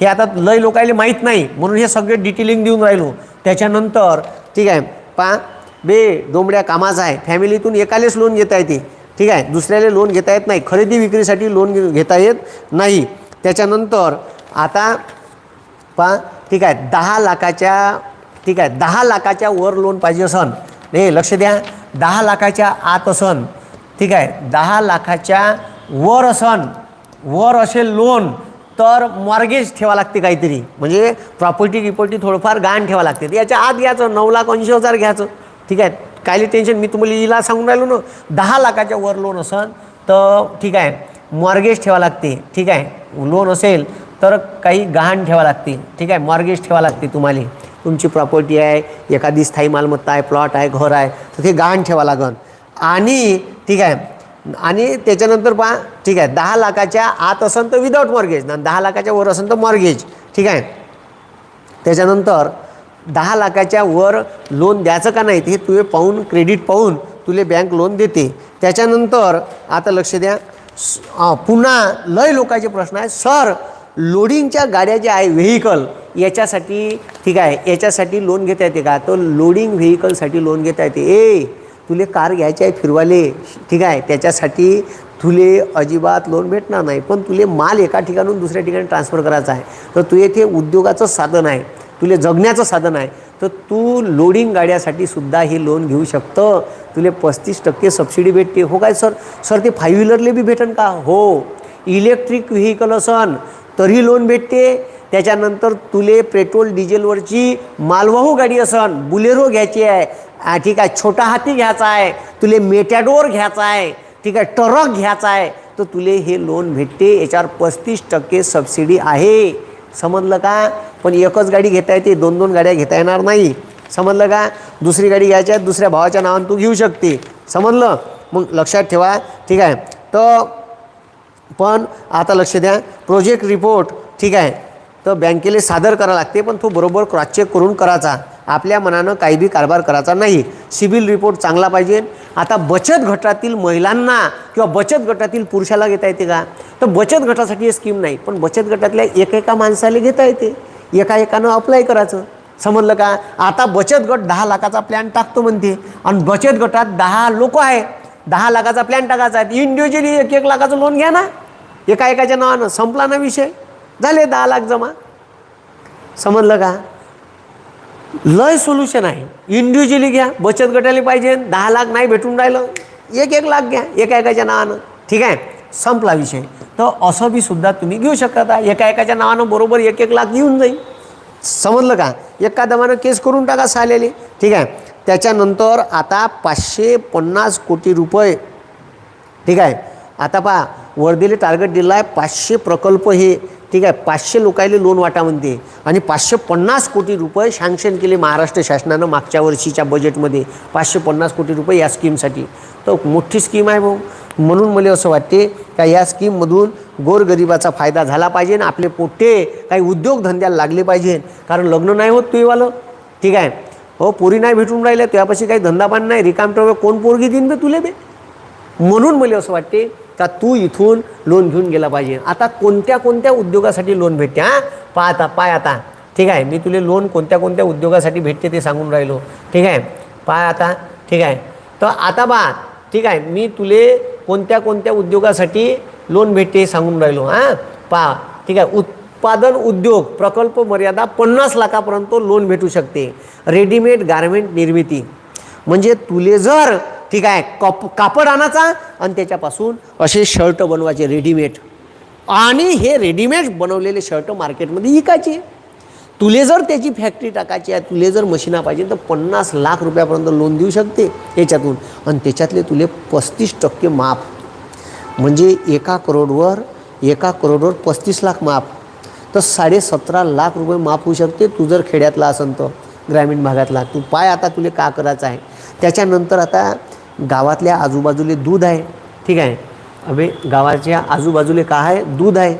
हे आता लय लोकायले माहीत नाही म्हणून हे सगळे डिटेलिंग देऊन राहिलो. त्याच्यानंतर ठीक आहे पा बे डोंबड्या कामाचा आहे, फॅमिलीतून एकालेच लोन घेता येते. ठीक आहे, दुसऱ्याला लोन घेता येत नाही, खरेदी विक्रीसाठी लोन घेता येत नाही. त्याच्यानंतर आता पा ठीक आहे 10 लाखाच्या ठीक आहे 10 लाखाच्या वर लोन पाहिजे असन, नाही लक्ष द्या, 10 लाखाच्या आत असन, ठीक आहे 10 लाखाच्या वर असेल लोन तर मॉर्गेज ठेवा लागते काहीतरी, म्हणजे प्रॉपर्टी थोडंफार गहाण ठेवा लागते. याच्या आत घ्यायचं 9,80,000 घ्यायचं. ठीक आहे, कायले टेन्शन, मी तुम्हाला इला सांगून राहिलो ना. 10 लाखाच्या वर लोन असन तर ठीक आहे मॉर्गेज ठेवा लागते. ठीक आहे, लोन असेल तर काही गहाण ठेवा लागते. ठीक आहे, मॉर्गेज ठेवा लागते. तुम्हाला तुमची प्रॉपर्टी आहे, एखादी स्थायी मालमत्ता आहे, प्लॉट आहे, घर आहे, तर ते गहाण ठेवा लागन. आणि ठीक आहे, आणि त्याच्यानंतर पहा ठीक आहे 10 लाखाच्या आत असन तर विदाऊट मॉर्गेज, 10 लाखाच्या वर असन तर मॉर्गेज. ठीक आहे, त्याच्यानंतर 10 लाखाच्या वर लोन द्यायचं का नाही ते तुझे पाहून, क्रेडिट पाहून तुले बँक लोन देते. त्याच्यानंतर आता लक्ष द्या, पुन्हा लय लोकांचे प्रश्न आहे, सर लोडिंगच्या गाड्या ज्या आहे व्हेकल याच्यासाठी ठीक आहे याच्यासाठी लोन घेता येते का? तर लोडिंग व्हेकलसाठी लोन घेता येते. तुले कार घ्यायची आहे फिरवाले, ठीक आहे, त्याच्यासाठी तुले अजिबात लोन भेटणार नाही. पण तुले माल एका ठिकाणून दुसऱ्या ठिकाणी ट्रान्सफर करायचा आहे, तर तू येथे उद्योगाचं साधन आहे, तुले जगण्याचं साधन आहे, तर तू लोडिंग गाड्यासाठी सुद्धा हे लोन घेऊ शकतं. तुले 35% सबसिडी भेटते. हो काय सर ते 5 व्हीलरले बी भेटन का? हो, इलेक्ट्रिक व्हेकल असन तरी लोन भेटते. त्याच्यानंतर तुले पेट्रोल डिझेलवरची मालवाहू गाडी असन, बुलेरो घ्यायची आहे, ठीक आहे, छोटा हाती घ्यायचा आहे, तुले मेटॅडोर घ्यायचा आहे, ठीक आहे, ट्रक घ्यायचा आहे, तर तुले हे लोन भेटते. याच्यावर 35% सबसिडी आहे. समजलं का? पण एकच गाडी घेता येते, 2-2 गाड्या घेता येणार नाही. समजलं का? दुसरी गाडी घ्यायची आहे दुसऱ्या भावाच्या नावाने तू घेऊ शकते. समजलं? मग लक्षात ठेवा. ठीक आहे, तर पण आता लक्ष द्या, प्रोजेक्ट रिपोर्ट ठीक आहे तर बँकेला सादर करावं लागते, पण तो बरोबर क्रॉस चेक करून करायचा. आपल्या मनानं काही बी कारभार करायचा नाही. सिबिल रिपोर्ट चांगला पाहिजे. आता बचत गटातील महिलांना किंवा बचत गटातील पुरुषाला घेता येते का? तर बचत गटासाठी हे स्कीम नाही, पण बचत गटातल्या एका माणसाला घेता येते. एकानं अप्लाय करायचं. समजलं का? आता बचत गट 10 लाखाचा प्लॅन टाकतो म्हणते, आणि बचत गटात 10 लोक आहे, 10 लाखाचा प्लॅन टाकायचा आहे. इंडिव्हिज्युअली 1-1 लाखाचं लोन घ्या ना, एकाच्या नावानं, संपला ना विषय, झाले 10 लाख जमा. समजलं का? लय सोल्युशन आहे. इंडिव्हिज्युअली घ्या, बचत गटाला पाहिजे 10 लाख नाही भेटून राहिलं, 1-1 लाख घ्या एकाच्या नावानं. ठीक आहे, संपला विषय. तर असं बी सुद्धा तुम्ही घेऊ शकता. एकाच्या नावानं बरोबर 1-1 लाख येऊन जाईल. समजलं का? एका दमानं केस करून टाका सालेले. ठीक आहे, त्याच्यानंतर आता 550 कोटी रुपये. ठीक आहे, आता पहा वर्धेले टार्गेट दिला आहे 500 प्रकल्प हे. ठीक आहे, 500 लोकायले लोन वाटा म्हणते, आणि 550 कोटी रुपये सँक्शन केले महाराष्ट्र शासनानं मागच्या वर्षीच्या बजेटमध्ये. 550 कोटी रुपये या स्कीमसाठी. तर मोठी स्कीम आहे भाऊ. म्हणून मला असं वाटते का या स्कीममधून गोरगरिबाचा फायदा झाला पाहिजे आणि आपले पोट्टे काही उद्योगधंद्याला लागले पाहिजे. कारण लग्न नाही होत तुझेवालं. ठीक आहे, हो, पोरी नाही भेटून राहिल्या, तुझ्यापाशी काही धंदापान नाही, रिकामटं कोण पोरगी देईन बे तुले बे. म्हणून मला असं वाटते का तू इथून लोन घेऊन गेला पाहिजे. आता कोणत्या उद्योगासाठी लोन भेटते? पाय आता. ठीक आहे, मी तुले लोन कोणत्या उद्योगासाठी भेटते ते सांगून राहिलो. ठीक आहे, पाय आता. ठीक आहे, तर आता ठीक आहे, मी तुले कोणत्या उद्योगासाठी लोन भेटते सांगून राहिलो. ठीक आहे, उत्पादन उद्योग प्रकल्प मर्यादा 50 लाखापर्यंत लोन भेटू शकते. रेडीमेड गारमेंट निर्मिती, म्हणजे तुले जर ठीक आहे कापड आणायचा आणि त्याच्यापासून असे शर्ट बनवायचे रेडीमेड, आणि हे रेडीमेड बनवलेले शर्ट मार्केटमध्ये विकायचे. तुले जर त्याची फॅक्टरी टाकायची आहे, तुले जर मशीना पाहिजे तर 50 लाख रुपयापर्यंत लोन देऊ शकते याच्यातून. आणि त्याच्यातले तुले 35% माफ, म्हणजे 1 करोडवर 35 लाख माफ, तर 17.5 लाख रुपये माफ होऊ शकते. तू जर खेड्यातला असन तर, ग्रामीण भागातला. तू पाय आता तुले का करायचं आहे. त्याच्यानंतर आता गावातल्या आजूबाजूले दूध आहे. ठीक आहे, अबे गावाच्या आजूबाजूले का आहे? दूध आहे.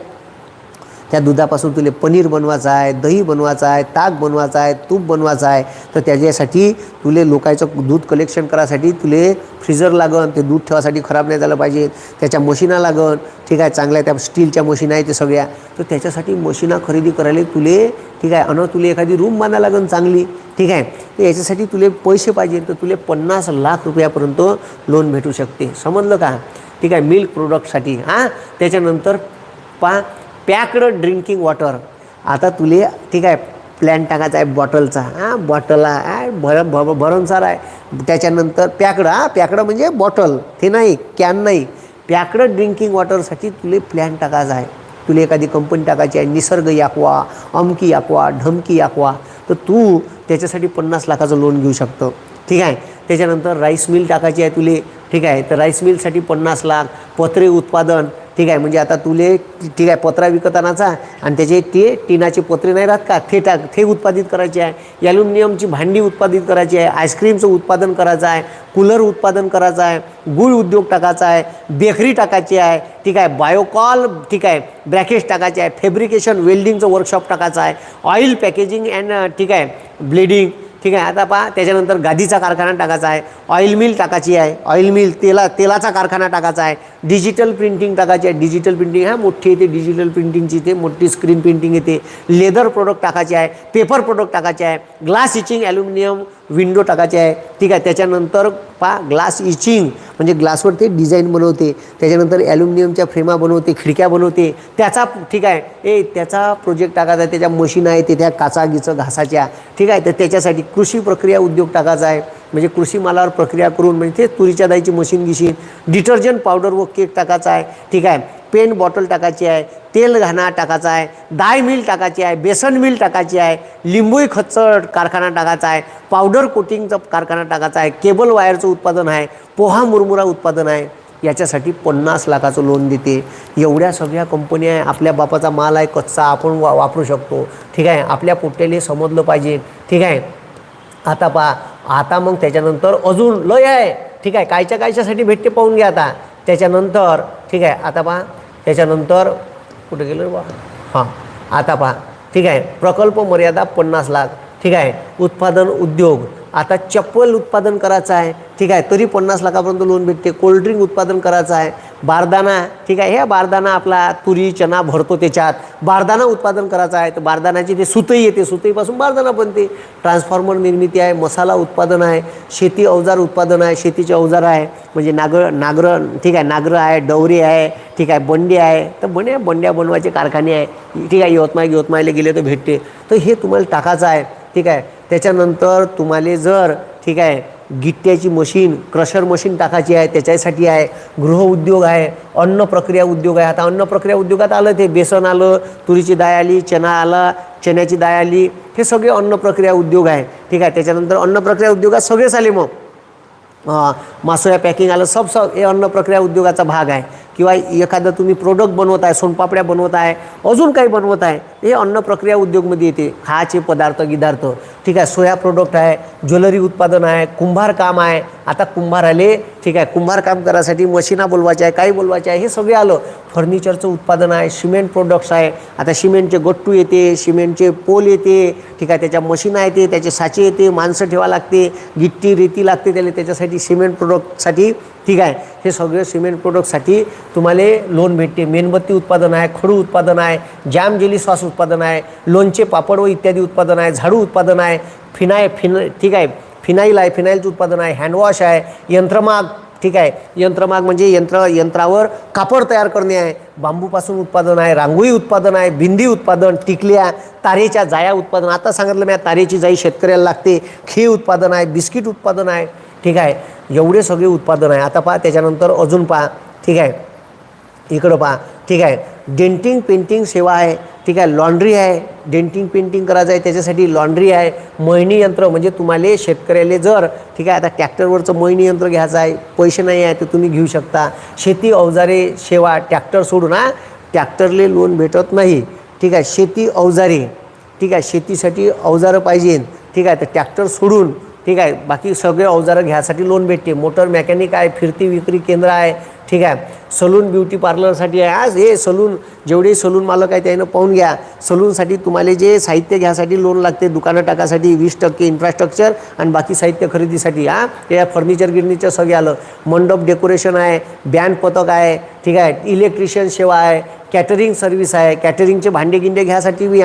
त्या दुधापासून तुला पनीर बनवायचं आहे, दही बनवायचं आहे, ताक बनवायचं आहे, तूप बनवायचं आहे. तर त्याच्यासाठी तुले लोकांचं दूध कलेक्शन करायसाठी तुले फ्रीजर लागन, ते दूध ठेवासाठी खराब नाही झालं पाहिजे. त्याच्या मशीना लागन, ठीक आहे, चांगल्या त्या स्टीलच्या मशीन आहे ते सगळ्या. तर त्याच्यासाठी मशीना खरेदी करायला तुले, ठीक आहे, तुले एखादी रूम बांधा लागन चांगली, ठीक आहे. तर याच्यासाठी तुले पैसे पाहिजे, तर तुले 50 लाख रुपयापर्यंत लोन भेटू शकते. समजलं का? ठीक आहे. मिल्क प्रोडक्टसाठी. त्याच्यानंतर पॅक्ड ड्रिंकिंग वॉटर. आता तुले, ठीक आहे, प्लॅन टाकायचा आहे बॉटलचा. बॉटल आहे भरमसार आहे. त्याच्यानंतर पॅक्ड म्हणजे बॉटल, ते नाही, कॅन नाही. पॅक्ड ड्रिंकिंग वॉटरसाठी तुले प्लॅन टाकायचा आहे. तुला एखादी कंपनी टाकायची आहे, निसर्ग याकवा, अमकी याकवा, ढमकी याकवा. तर तू त्याच्यासाठी 50 लाखाचं लोन घेऊ शकतो, ठीक आहे. त्याच्यानंतर राईस मिल टाकायची आहे तुले, ठीक आहे. तर राईस मिलसाठी 50 लाख. पत्रे उत्पादन, ठीक आहे, म्हणजे आता तुले, ठीक आहे, पत्रा विकत आणायचा आणि त्याचे ते टिनाचे पत्रे नाही राहत का, ते उत्पादित करायचे आहे. ॲल्युमिनियमची भांडी उत्पादित करायची आहे. आईस्क्रीमचं उत्पादन करायचं आहे. कूलर उत्पादन करायचं आहे. गुळ उद्योग टाकायचा आहे. बेकरी टाकायची आहे, ठीक आहे. बायोकॉल, ठीक आहे, ब्रॅकेट्स टाकायचे आहे. फॅब्रिकेशन वेल्डिंगचं वर्कशॉप टाकायचं आहे. ऑइल पॅकेजिंग अँड, ठीक आहे, ब्लिडिंग, ठीक आहे. आता पहा, त्याच्यानंतर गादीचा कारखाना टाकायचा आहे. ऑइल मिल टाकायची आहे. ऑइल मिल, तेलाचा कारखाना टाकायचा आहे. डिजिटल प्रिंटिंग टाकायची आहे. डिजिटल प्रिंटिंग मोठी येते, डिजिटल प्रिंटिंगची ते मोठी स्क्रीन प्रिंटिंग येते. लेदर प्रोडक्ट टाकायचे आहे. पेपर प्रोडक्ट टाकायचे आहे. ग्लास इचिंग ॲल्युमिनियम विंडो टाकायचे आहे, ठीक आहे. त्याच्यानंतर ग्लास इचिंग म्हणजे ग्लासवर ते डिझाईन बनवते. त्याच्यानंतर ॲल्युमिनियमच्या फ्रेमा बनवते, खिडक्या बनवते, त्याचा, ठीक आहे, त्याचा प्रोजेक्ट टाकायचा आहे. त्याच्या मशीन आहे ते, त्या काचागीचं घासाच्या, ठीक आहे. तर त्याच्यासाठी कृषी प्रक्रिया उद्योग टाकायचा आहे. म्हणजे कृषी मालावर प्रक्रिया करून, म्हणजे ते तुरीच्या दाईची मशीन गिशीन. डिटर्जंट पावडर व केक टाकायचा आहे, ठीक आहे. पेन बॉटल टाकायची आहे. तेल घाणा टाकायचा आहे. डाय मिल टाकायची आहे. बेसन मिल टाकायची आहे. लिंबोई खच्चर कारखाना टाकायचा आहे. पावडर कोटिंगचा कारखाना टाकायचा आहे. केबल वायरचं उत्पादन आहे. पोहा मुरमुरा उत्पादन आहे. याच्यासाठी 50 लाखाचं लोन देते. एवढ्या सगळ्या कंपन्या आहे. आपल्या बापाचा माल आहे, कच्चा, आपण वापरू शकतो, ठीक आहे. आपल्या पोट्याला समजलं पाहिजे, ठीक आहे. आता मग त्याच्यानंतर अजून लय आहे, ठीक आहे. कायच्यासाठी भेटते पाहून घ्या आता. त्याच्यानंतर, ठीक आहे, आता पहा, त्याच्यानंतर कुठे गेलं बा, आता ठीक आहे. प्रकल्प मर्यादा 50 लाख, ठीक आहे. उत्पादन उद्योग, आता चप्पल उत्पादन करायचं आहे, ठीक आहे, तरी 50 लाखापर्यंत लोन भेटते. कोल्ड्रिंक उत्पादन करायचं आहे. बारदाना, ठीक आहे, हे बारदाना आपला तुरी चना भरतो त्याच्यात बारदाना उत्पादन करायचं आहे. तर बारदानाची ते सुतई येते, सुतईपासून बारदाना बनते. ट्रान्सफॉर्मर निर्मिती आहे. मसाला उत्पादन आहे. शेती अवजार उत्पादन आहे. शेतीचे अवजार आहे म्हणजे नागर, ठीक आहे, नागर आहे, डवरे आहे, ठीक आहे, बंडे आहे. तर बंड्या बनवायचे कारखाने आहे, ठीक आहे. यवतमाळला गेले तर भेटते. तर हे तुम्हाला टाकायचं आहे, ठीक आहे. त्याच्यानंतर तुम्हाला जर, ठीक आहे, गिट्ट्याची मशीन, क्रशर मशीन टाकायची आहे, त्याच्यासाठी आहे. गृहउद्योग आहे. अन्न प्रक्रिया उद्योग आहे. आता अन्न प्रक्रिया उद्योगात आलं ते बेसन आलं, तुरीची डाळ आली, चना आला, चण्याची डाळ आली, हे सगळे अन्न प्रक्रिया उद्योग आहे, ठीक आहे. त्याच्यानंतर अन्न प्रक्रिया उद्योगात सगळेच आले. मग मासोया पॅकिंग आलं, सब हे अन्न प्रक्रिया उद्योगाचा भाग आहे. किंवा एखादं तुम्ही प्रोडक्ट बनवत आहे, सोनपापड्या बनवत आहे, अजून काही बनवत आहे, हे अन्न प्रक्रिया उद्योगमध्ये येते. खायचे पदार्थ गिदार्थ, ठीक आहे. सोया प्रोडक्ट आहे. ज्वेलरी उत्पादन आहे. कुंभार काम आहे. आता कुंभार आले, ठीक आहे. कुंभार काम करायसाठी मशीना बोलवायच्या आहे, काही बोलवायचे आहे, हे सगळे आलं. फर्निचरचं उत्पादन आहे. सिमेंट प्रोडक्ट्स आहे. आता सिमेंटचे गट्टू येते, सिमेंटचे पोल येते, ठीक आहे. त्याच्या मशीना येते, त्याचे साचे येते, माणसं ठेवा लागते, गिट्टी रेती लागते त्याला, त्याच्यासाठी सिमेंट प्रोडक्टसाठी, ठीक आहे. हे सगळे सिमेंट प्रोडक्टसाठी तुम्हाला लोन भेटते. मेणबत्ती उत्पादन आहे. खडू उत्पादन आहे. जॅम जेली सॉस उत्पादन आहे. लोणचे पापड व इत्यादी उत्पादन आहे. झाडू उत्पादन आहे. ठीक आहे, फिनाईल आहे, फिनाईलचं उत्पादन आहे. हँडवॉश आहे. यंत्रमाग, ठीक आहे. यंत्रमाग म्हणजे यंत्रावर कापड तयार करणे आहे. बांबूपासून उत्पादन आहे. रांगोळी उत्पादन आहे. बिंदी उत्पादन, टिकल्या, तारेच्या जाया उत्पादन. आता सांगितलं मी, तारेची जाई शेतकऱ्याला लागते. खीर उत्पादन आहे. बिस्किट उत्पादन आहे, ठीक आहे. एवढे सगळे उत्पादन आहे. आता पहा, त्याच्यानंतर अजून पहा, ठीक आहे, इकडं पहा, ठीक आहे. डेंटिंग पेंटिंग सेवा आहे, ठीक आहे. लॉन्ड्री आहे. डेंटिंग पेंटिंग करायचं आहे, त्याच्यासाठी लॉन्ड्री आहे. मळणी यंत्र म्हणजे तुम्हाला शेतकऱ्याला जर, ठीक आहे, आता ट्रॅक्टरवरचं मळणी यंत्र घ्यायचं आहे, पैसे नाही आहे तर तुम्ही घेऊ शकता. शेती अवजारे सेवा, ट्रॅक्टर सोडून, ट्रॅक्टरले लोन भेटत नाही, ठीक आहे. शेती अवजारे, ठीक आहे, शेतीसाठी अवजारं पाहिजे, ठीक आहे. तर ट्रॅक्टर सोडून ठीक आहे. बाकी सगळे अवजारं घ्यायसाठी लोन भेटते. मोटर मेकॅनिक आहे, फिरती विक्री केंद्र आहे, ठीक आहे. सलून ब्युटी पार्लरसाठी आहे. आज हे सलून जेवढे सलून मालक आहे त्यानं पाहून घ्या. सलूनसाठी तुम्हाला जे साहित्य घ्यासाठी लोन लागते, दुकानं टाकासाठी 20% इन्फ्रास्ट्रक्चर आणि बाकी साहित्य खरेदीसाठी. त्या फर्निचर गिरणीचं सगळे आलं. मंडप डेकोरेशन आहे, बँड पथक आहे, ठीक आहे. इलेक्ट्रिशियन सेवा आहे, कॅटरिंग सर्व्हिस आहे, कॅटरिंगचे भांडे गिंडे घ्यासाठी बी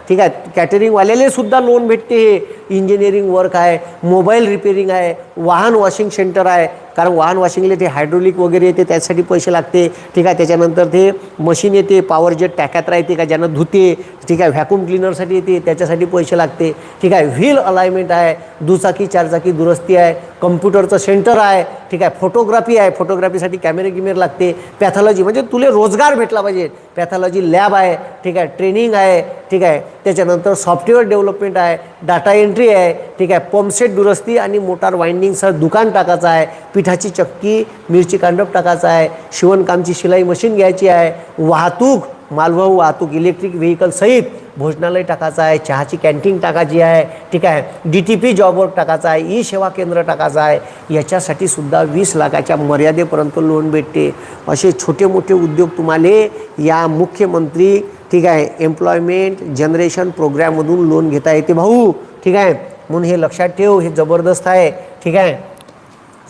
ठीक आहे. कॅटरिंगवाल्याले सुद्धा लोन भेटते. हे इंजिनिअरिंग वर्क आहे, मोबाईल रिपेरिंग आहे, वाहन वॉशिंग सेंटर आहे. कारण वाहन वॉशिंगले ते हायड्रोलिक वगैरे येते त्यासाठी पैसे लागते, ठीक आहे. त्याच्यानंतर ते मशीन येते, पॉवर जेट टाक्यात राहते का ज्यांना धुते, ठीक आहे. व्हॅक्यूम क्लिनरसाठी येते त्याच्यासाठी पैसे लागते, ठीक आहे. व्हील अलाइनमेंट आहे, दुचाकी चारचाकी दुरुस्ती आहे, कम्प्युटरचं सेंटर आहे, ठीक आहे. फोटोग्राफी आहे, फोटोग्राफीसाठी कॅमेरे गिमेर लागते. पॅथॉलॉजी म्हणजे तुले रोजगार भेटला पाहिजे. पॅथॉलॉजी लॅब आहे, ठीक आहे. ट्रेनिंग आहे, ठीक आहे. त्याच्यानंतर सॉफ्टवेअर डेव्हलपमेंट आहे, डाटा एंट्री आहे, ठीक आहे. पंपसेट दुरुस्ती आणि मोटार वाइंडिंगसह दुकान टाकायचं आहे, पिठाची चक्की मिरची कांडप टाकायचा आहे, शिवणकामची शिलाई मशीन घ्यायची आहे, वाहतूक मालवाहू वाहतूक इलेक्ट्रिक व्हेकल सहित भोजनालय टाकायचं आहे, चहाची कॅन्टीन टाकायची आहे, ठीक आहे. DTP जॉब वर्क टाकायचा आहे, ई सेवा केंद्र टाकायचं आहे. याच्यासाठी सुद्धा 20 लाखाच्या मर्यादेपर्यंत लोन भेटते. असे छोटे मोठे उद्योग तुम्हाला या मुख्यमंत्री, ठीक आहे, एम्प्लॉयमेंट जनरेशन प्रोग्रॅममधून लोन घेता येते भाऊ, ठीक आहे. म्हणून हे लक्षात ठेव, हे जबरदस्त आहे, ठीक आहे.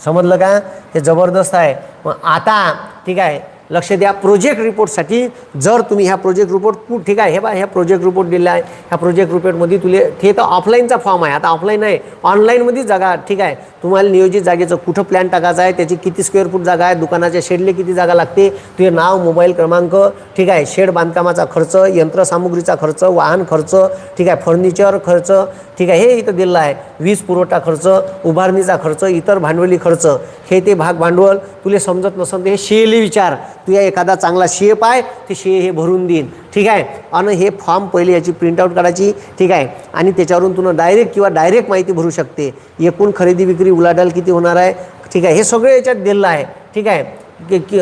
समजलं का? हे जबरदस्त आहे. मग आता ठीक आहे लक्ष द्या. प्रोजेक्ट रिपोर्टसाठी जर तुम्ही ह्या प्रोजेक्ट रिपोर्ट ठीक आहे, हे बा ह्या प्रोजेक्ट रिपोर्ट दिला आहे. ह्या प्रोजेक्ट रिपोर्टमध्ये तुले हे तर ऑफलाईनचा फॉर्म आहे, आता ऑफलाईन आहे, ऑनलाईनमध्ये जागा, ठीक आहे. तुम्हाला नियोजित जागेचं कुठं प्लॅन टाकायचा आहे, त्याची किती स्क्वेअर फूट जागा आहे, दुकानाच्या शेडले किती जागा लागते, तुझे नाव, मोबाईल क्रमांक, ठीक आहे. शेड बांधकामाचा खर्च, यंत्रसामुग्रीचा खर्च, वाहन खर्च, ठीक आहे. फर्निचर खर्च, ठीक आहे. हे इथं दिलं आहे. वीज पुरवठा खर्च, उभारणीचा खर्च, इतर भांडवली खर्च, हे ते भाग भांडवल. तुले समजत नसेल तर हे शेले विचार, तुझ्या एखादा चांगला शेप आहे ते हे भरून देईन, ठीक आहे. आणि हे फॉर्म पहिले याची प्रिंटआउट काढायची, ठीक आहे. आणि त्याच्यावरून तुला डायरेक्ट माहिती भरू शकते. एकूण खरेदी विक्री उलाढाल किती होणार आहे, ठीक आहे. हे सगळं याच्यात दिलेलं आहे, ठीक आहे.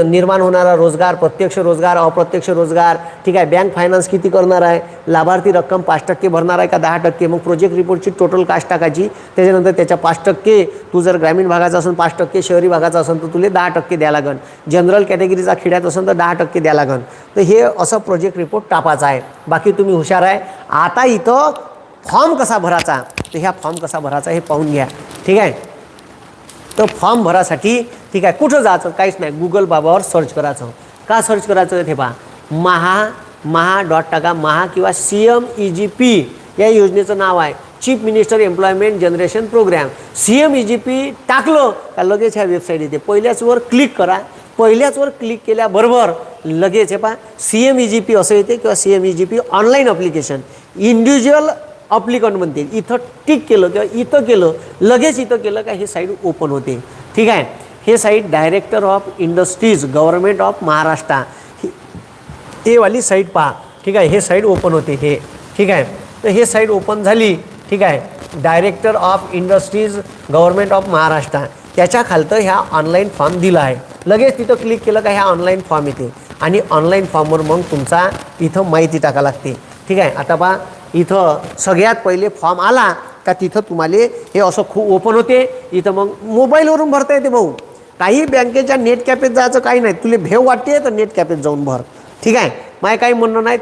निर्माण होणारा रोजगार, प्रत्यक्ष रोजगार, अप्रत्यक्ष रोजगार, ठीक आहे. बँक फायनान्स किती करणार आहे, लाभार्थी रक्कम 5% भरणार आहे का 10%. मग प्रोजेक्ट रिपोर्टची टोटल कास्ट टाकायची. त्याच्यानंतर त्याच्या 5%, तू जर ग्रामीण भागाचा असेल 5%, शहरी भागाचा असेल तर तुला 10% द्यायला लागन, जनरल कॅटेगरीचा खेड्यात असेल तर 10% द्यायला लागन. तर हे असं प्रोजेक्ट रिपोर्ट टाकायचा आहे. बाकी तुम्ही हुशार आहे. आता इथं फॉर्म कसा भरायचा, तर ह्या फॉर्म कसा भरायचा हे पाहून घ्या, ठीक आहे. तर फॉर्म भरासाठी, ठीक आहे, कुठं जायचं काहीच नाही, गुगल बाबावर सर्च करायचं. का सर्च करायचं ते पहा, महा डॉट टाका, महा किंवा CMEGP या योजनेचं नाव आहे, chief minister employment generation programme. CMEGP टाकलं का लगेच ह्या वेबसाईट येते. पहिल्याच वर क्लिक करा. पहिल्याच वर क्लिक केल्याबरोबर लगेच हे पहा CMEGP असं येते किंवा CMEGP online application individual applicant म्हणते. इथं टिक केलं किंवा इथं केलं, लगेच इथं केलं का हे साईट ओपन होते, ठीक आहे. हे site director of industries government of Maharashtra हे वाली साईट पहा, ठीक आहे. हे साईट ओपन होते हे, ठीक आहे. तर हे साईट ओपन झाली, ठीक आहे. Director of industries government of Maharashtra त्याच्या खालतं ह्या ऑनलाईन फॉर्म दिला आहे. लगेच तिथं क्लिक केलं का ह्या ऑनलाईन फॉर्म येते आणि ऑनलाईन फॉर्मवर मग तुमचा इथं माहिती टाका लागते, ठीक आहे. आता पहा इथं सगळ्यात पहिले फॉर्म आला का तिथं तुम्हाला हे असं खूप ओपन होते. इथं मग मोबाईलवरून भरता येते भाऊ. काही बँकेच्या नेट कॅफेत जायचं काही नाही. तुला भेव वाटते तर नेट कॅफेत जाऊन भर, ठीक आहे. माझं काही म्हणणं नाही.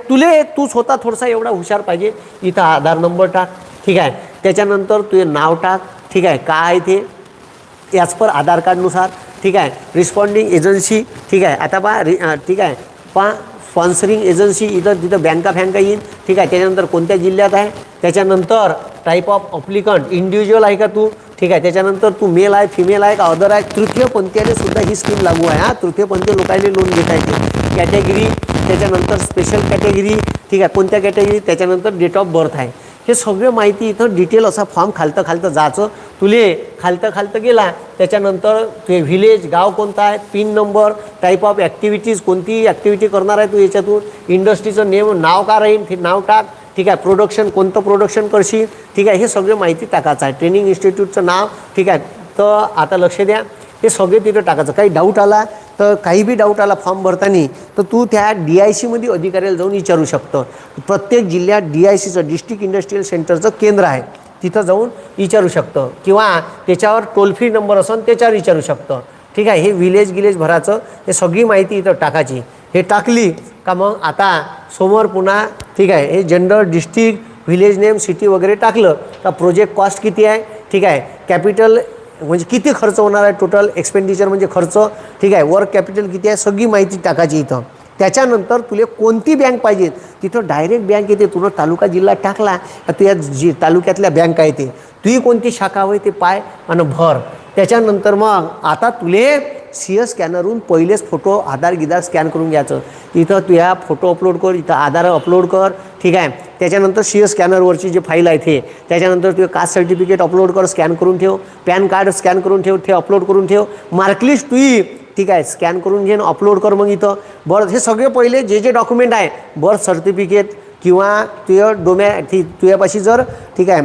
तू स्वतः थोडासा एवढा हुशार पाहिजे. इथं आधार नंबर टाक, ठीक आहे. त्याच्यानंतर तुझे नाव टाक, ठीक आहे. काय आहे ते ॲज पर आधार कार्डनुसार, ठीक आहे. रिस्पॉन्डिंग एजन्सी, ठीक आहे. आता पहा ठीक आहे पहा स्पॉन्सरिंग एजन्सी इथं तिथं बँका येईन, ठीक आहे. त्याच्यानंतर कोणत्या जिल्ह्यात आहे, त्याच्यानंतर टाईप ऑफ अप्लिकंट इंडिव्हिज्युअल आहे का तू, ठीक आहे. त्याच्यानंतर तू मेल आहे, फिमेल आहे का अदर आहे. तृतीयपंथीयाने सुद्धा ही स्कीम लागू आहे. तृतीयपंथीय लोकांनी लोन घेता येते. कॅटेगरी, त्याच्यानंतर स्पेशल कॅटेगरी, ठीक आहे. कोणत्या कॅटेगरी, त्याच्यानंतर डेट ऑफ बर्थ आहे. हे सगळं माहिती इथं डिटेल असा फॉर्म खालतं जायचं. तुले खालतं गेला त्याच्यानंतर तुझे व्हिलेज गाव कोणता आहे, pin number, type of activities कोणती ॲक्टिव्हिटी करणार आहे तू याच्यातून, इंडस्ट्रीचं नाव का राहील ते नाव टाक, ठीक आहे. प्रोडक्शन कोणतं प्रोडक्शन करशील, ठीक आहे. हे सगळं माहिती टाकायचं आहे. ट्रेनिंग इन्स्टिट्यूटचं नाव, ठीक आहे. तर आता लक्ष द्या, हे सगळे तिथं टाकायचं. काही डाऊट आला तर काही बी डाऊट आला फॉर्म भरताना तर तू त्या DICमध्ये अधिकाऱ्याला जाऊन विचारू शकतो. प्रत्येक जिल्ह्यात DICचं डिस्ट्रिक्ट इंडस्ट्रियल सेंटरचं केंद्र आहे, तिथं जाऊन विचारू शकतं किंवा त्याच्यावर टोल फ्री नंबर असेल त्याच्यावर विचारू शकतं. ठीक आहे. हे विलेज भराचं हे सगळी माहिती इथं टाकायची. हे टाकली का मग आता समोर पुन्हा ठीक आहे हे gender, district, village name, city वगैरे टाकलं का प्रोजेक्ट कॉस्ट किती आहे, ठीक आहे, कॅपिटल म्हणजे किती खर्च होणार आहे, टोटल एक्सपेंडिचर म्हणजे खर्च, ठीक आहे, वर्क कॅपिटल किती आहे, सगळी माहिती टाकायची इथं. त्याच्यानंतर तुला कोणती बँक पाहिजे तिथं डायरेक्ट बँक येते. तुला तालुका जिल्हा टाकला तुझ्या तालुक्यातल्या बँका येते, तुझी कोणती शाखा होय ते पाय आणि भर. त्याच्यानंतर मग आता तुले CS स्कॅनरवरून पहिलेच फोटो आधार गिधार स्कॅन करून घ्यायचं. इथं तुझ्या फोटो अपलोड कर, इथं आधार अपलोड कर, ठीक आहे. त्याच्यानंतर CS स्कॅनरवरची जे फाईल आहे ते, त्याच्यानंतर तुझे कास्ट सर्टिफिकेट अपलोड कर, स्कॅन करून ठेव, पॅन कार्ड स्कॅन करून ठेव, ते अपलोड करून ठेव, मार्कलिस्ट तुझी ठीक आहे स्कॅन करून घे, अपलोड कर. मग इथं बर्थ हे सगळे पहिले जे डॉक्युमेंट आहे, बर्थ सर्टिफिकेट किंवा तुझ्या तुझ्यापाशी जर ठीक आहे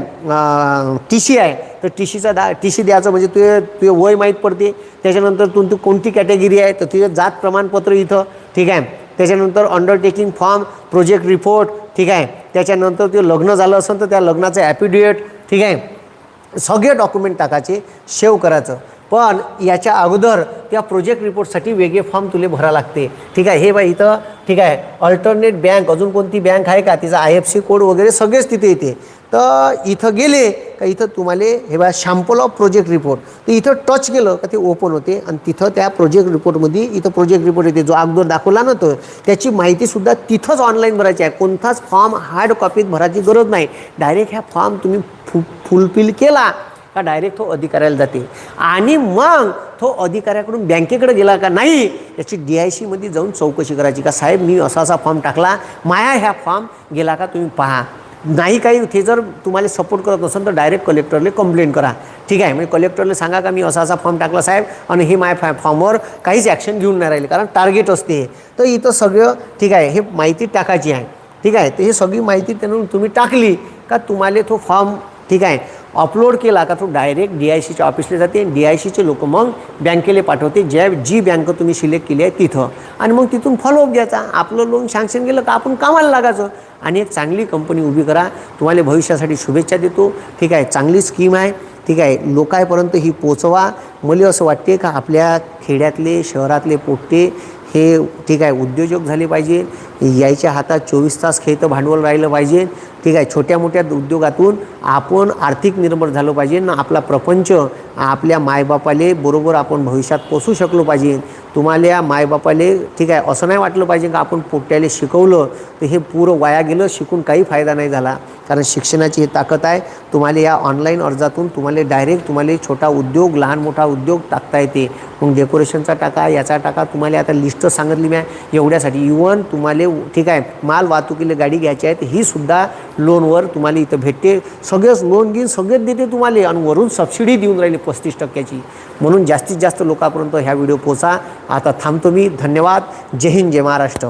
TC आहे तर TC द्यायचं म्हणजे तुझे वय माहीत पडते. त्याच्यानंतर तू कोणती कॅटेगरी आहे तर तुझे जात प्रमाणपत्र इथं, ठीक आहे. त्याच्यानंतर अंडरटेकिंग फॉर्म, प्रोजेक्ट रिपोर्ट, ठीक आहे. त्याच्यानंतर ते लग्न झालं असेल तर त्या लग्नाचं ॲफिडेविट, ठीक आहे. सगळे डॉक्युमेंट टाकायचे, सेव्ह करायचं. पण याच्या अगोदर त्या प्रोजेक्ट रिपोर्टसाठी वेगळे फॉर्म तुला भरा लागते, ठीक आहे. हे बाई इथं ठीक आहे अल्टरनेट बँक, अजून कोणती बँक आहे का, तिचा IFSC कोड वगैरे सगळेच तिथे येते. तर इथं गेले का इथं तुम्हाला हे बघा शॅम्पल ऑफ प्रोजेक्ट रिपोर्ट, तर इथं टच केलं का ते ओपन होते आणि तिथं त्या प्रोजेक्ट रिपोर्टमध्ये इथं प्रोजेक्ट रिपोर्ट येते. जो अगोदर दाखवला ना तो त्याची माहितीसुद्धा तिथंच ऑनलाईन भरायची आहे. कोणताच फॉर्म हार्ड कॉपीत भरायची गरज नाही. डायरेक्ट ह्या फॉर्म तुम्ही फुलफिल केला का डायरेक्ट तो अधिकाऱ्याला जाते आणि मग तो अधिकाऱ्याकडून बँकेकडे गेला का नाही याची DIC मध्ये जाऊन चौकशी करायची का साहेब मी असा फॉर्म टाकला, माया ह्या फॉर्म गेला का तुम्ही पहा. नाही काही ते जर तुम्हाला सपोर्ट करत नसेल तर डायरेक्ट कलेक्टरला कंप्लेंट करा, ठीक आहे. म्हणजे कलेक्टरला सांगा का मी असा फॉर्म टाकला साहेब आणि हे माझ्या फॉर्मवर काहीच ॲक्शन घेऊन नाही राहिले कारण टार्गेट असते. तर इथं सगळं ठीक आहे हे माहिती टाकायची आहे, ठीक आहे. तर हे सगळी माहिती त्यांना तुम्ही टाकली का तुम्हाला तो फॉर्म ठीक आहे अपलोड केला का तो डायरेक्ट DICच्या ऑफिसला जाते. DICचे लोक मग बँकेला पाठवते जी बँक तुम्ही सिलेक्ट केली आहे तिथं, आणि मग तिथून फॉलोअप घ्यायचा. आपलं लोन सँक्शन केलं का आपण कामाला लागायचं आणि एक चांगली कंपनी उभी करा. तुम्हाला भविष्यासाठी शुभेच्छा देतो, ठीक आहे. चांगली स्कीम आहे, ठीक आहे. लोकांपर्यंत ही पोचवा. मला असं वाटते का आपल्या खेड्यातले शहरातले पोट्टे हे ठीक आहे उद्योजक झाले पाहिजे. यायच्या हातात 24 तास खेळतं भांडवल राहिलं पाहिजे, ठीक आहे. छोट्या मोठ्या उद्योगातून आपण आर्थिक निर्भर झालो पाहिजे ना. आपला प्रपंच आपल्या मायबापाले बरोबर आपण भविष्यात पोसू शकलो पाहिजे. तुम्हाला मायबापाले ठीक आहे असं नाही वाटलं पाहिजे का आपण पोट्याले शिकवलं तर हे पुरं वाया गेलं, शिकून काही फायदा नाही झाला. कारण शिक्षणाची ही ताकद आहे. तुम्हाला या ऑनलाईन अर्जातून तुम्हाला डायरेक्ट तुम्हाला छोटा उद्योग लहान मोठा उद्योग टाकता येते. मग डेकोरेशनचा टाका, याचा टाका. तुम्हाला आता लिस्ट सांगितली मी एवढ्यासाठी. इवन तुम्हाला ठीक आहे माल वाहतुकीला गाडी घ्यायची आहे तर ही सुद्धा लोनवर तुम्हाला इथं भेटते. सगळंच लोन घेऊन सगळेच देते तुम्हाला आणि वरून सबसिडी देऊन राहिली 35%ची. म्हणून जास्तीत जास्त लोकांपर्यंत ह्या व्हिडिओ पोचा. आता थांबतो मी. धन्यवाद. जय हिंद, जय महाराष्ट्र.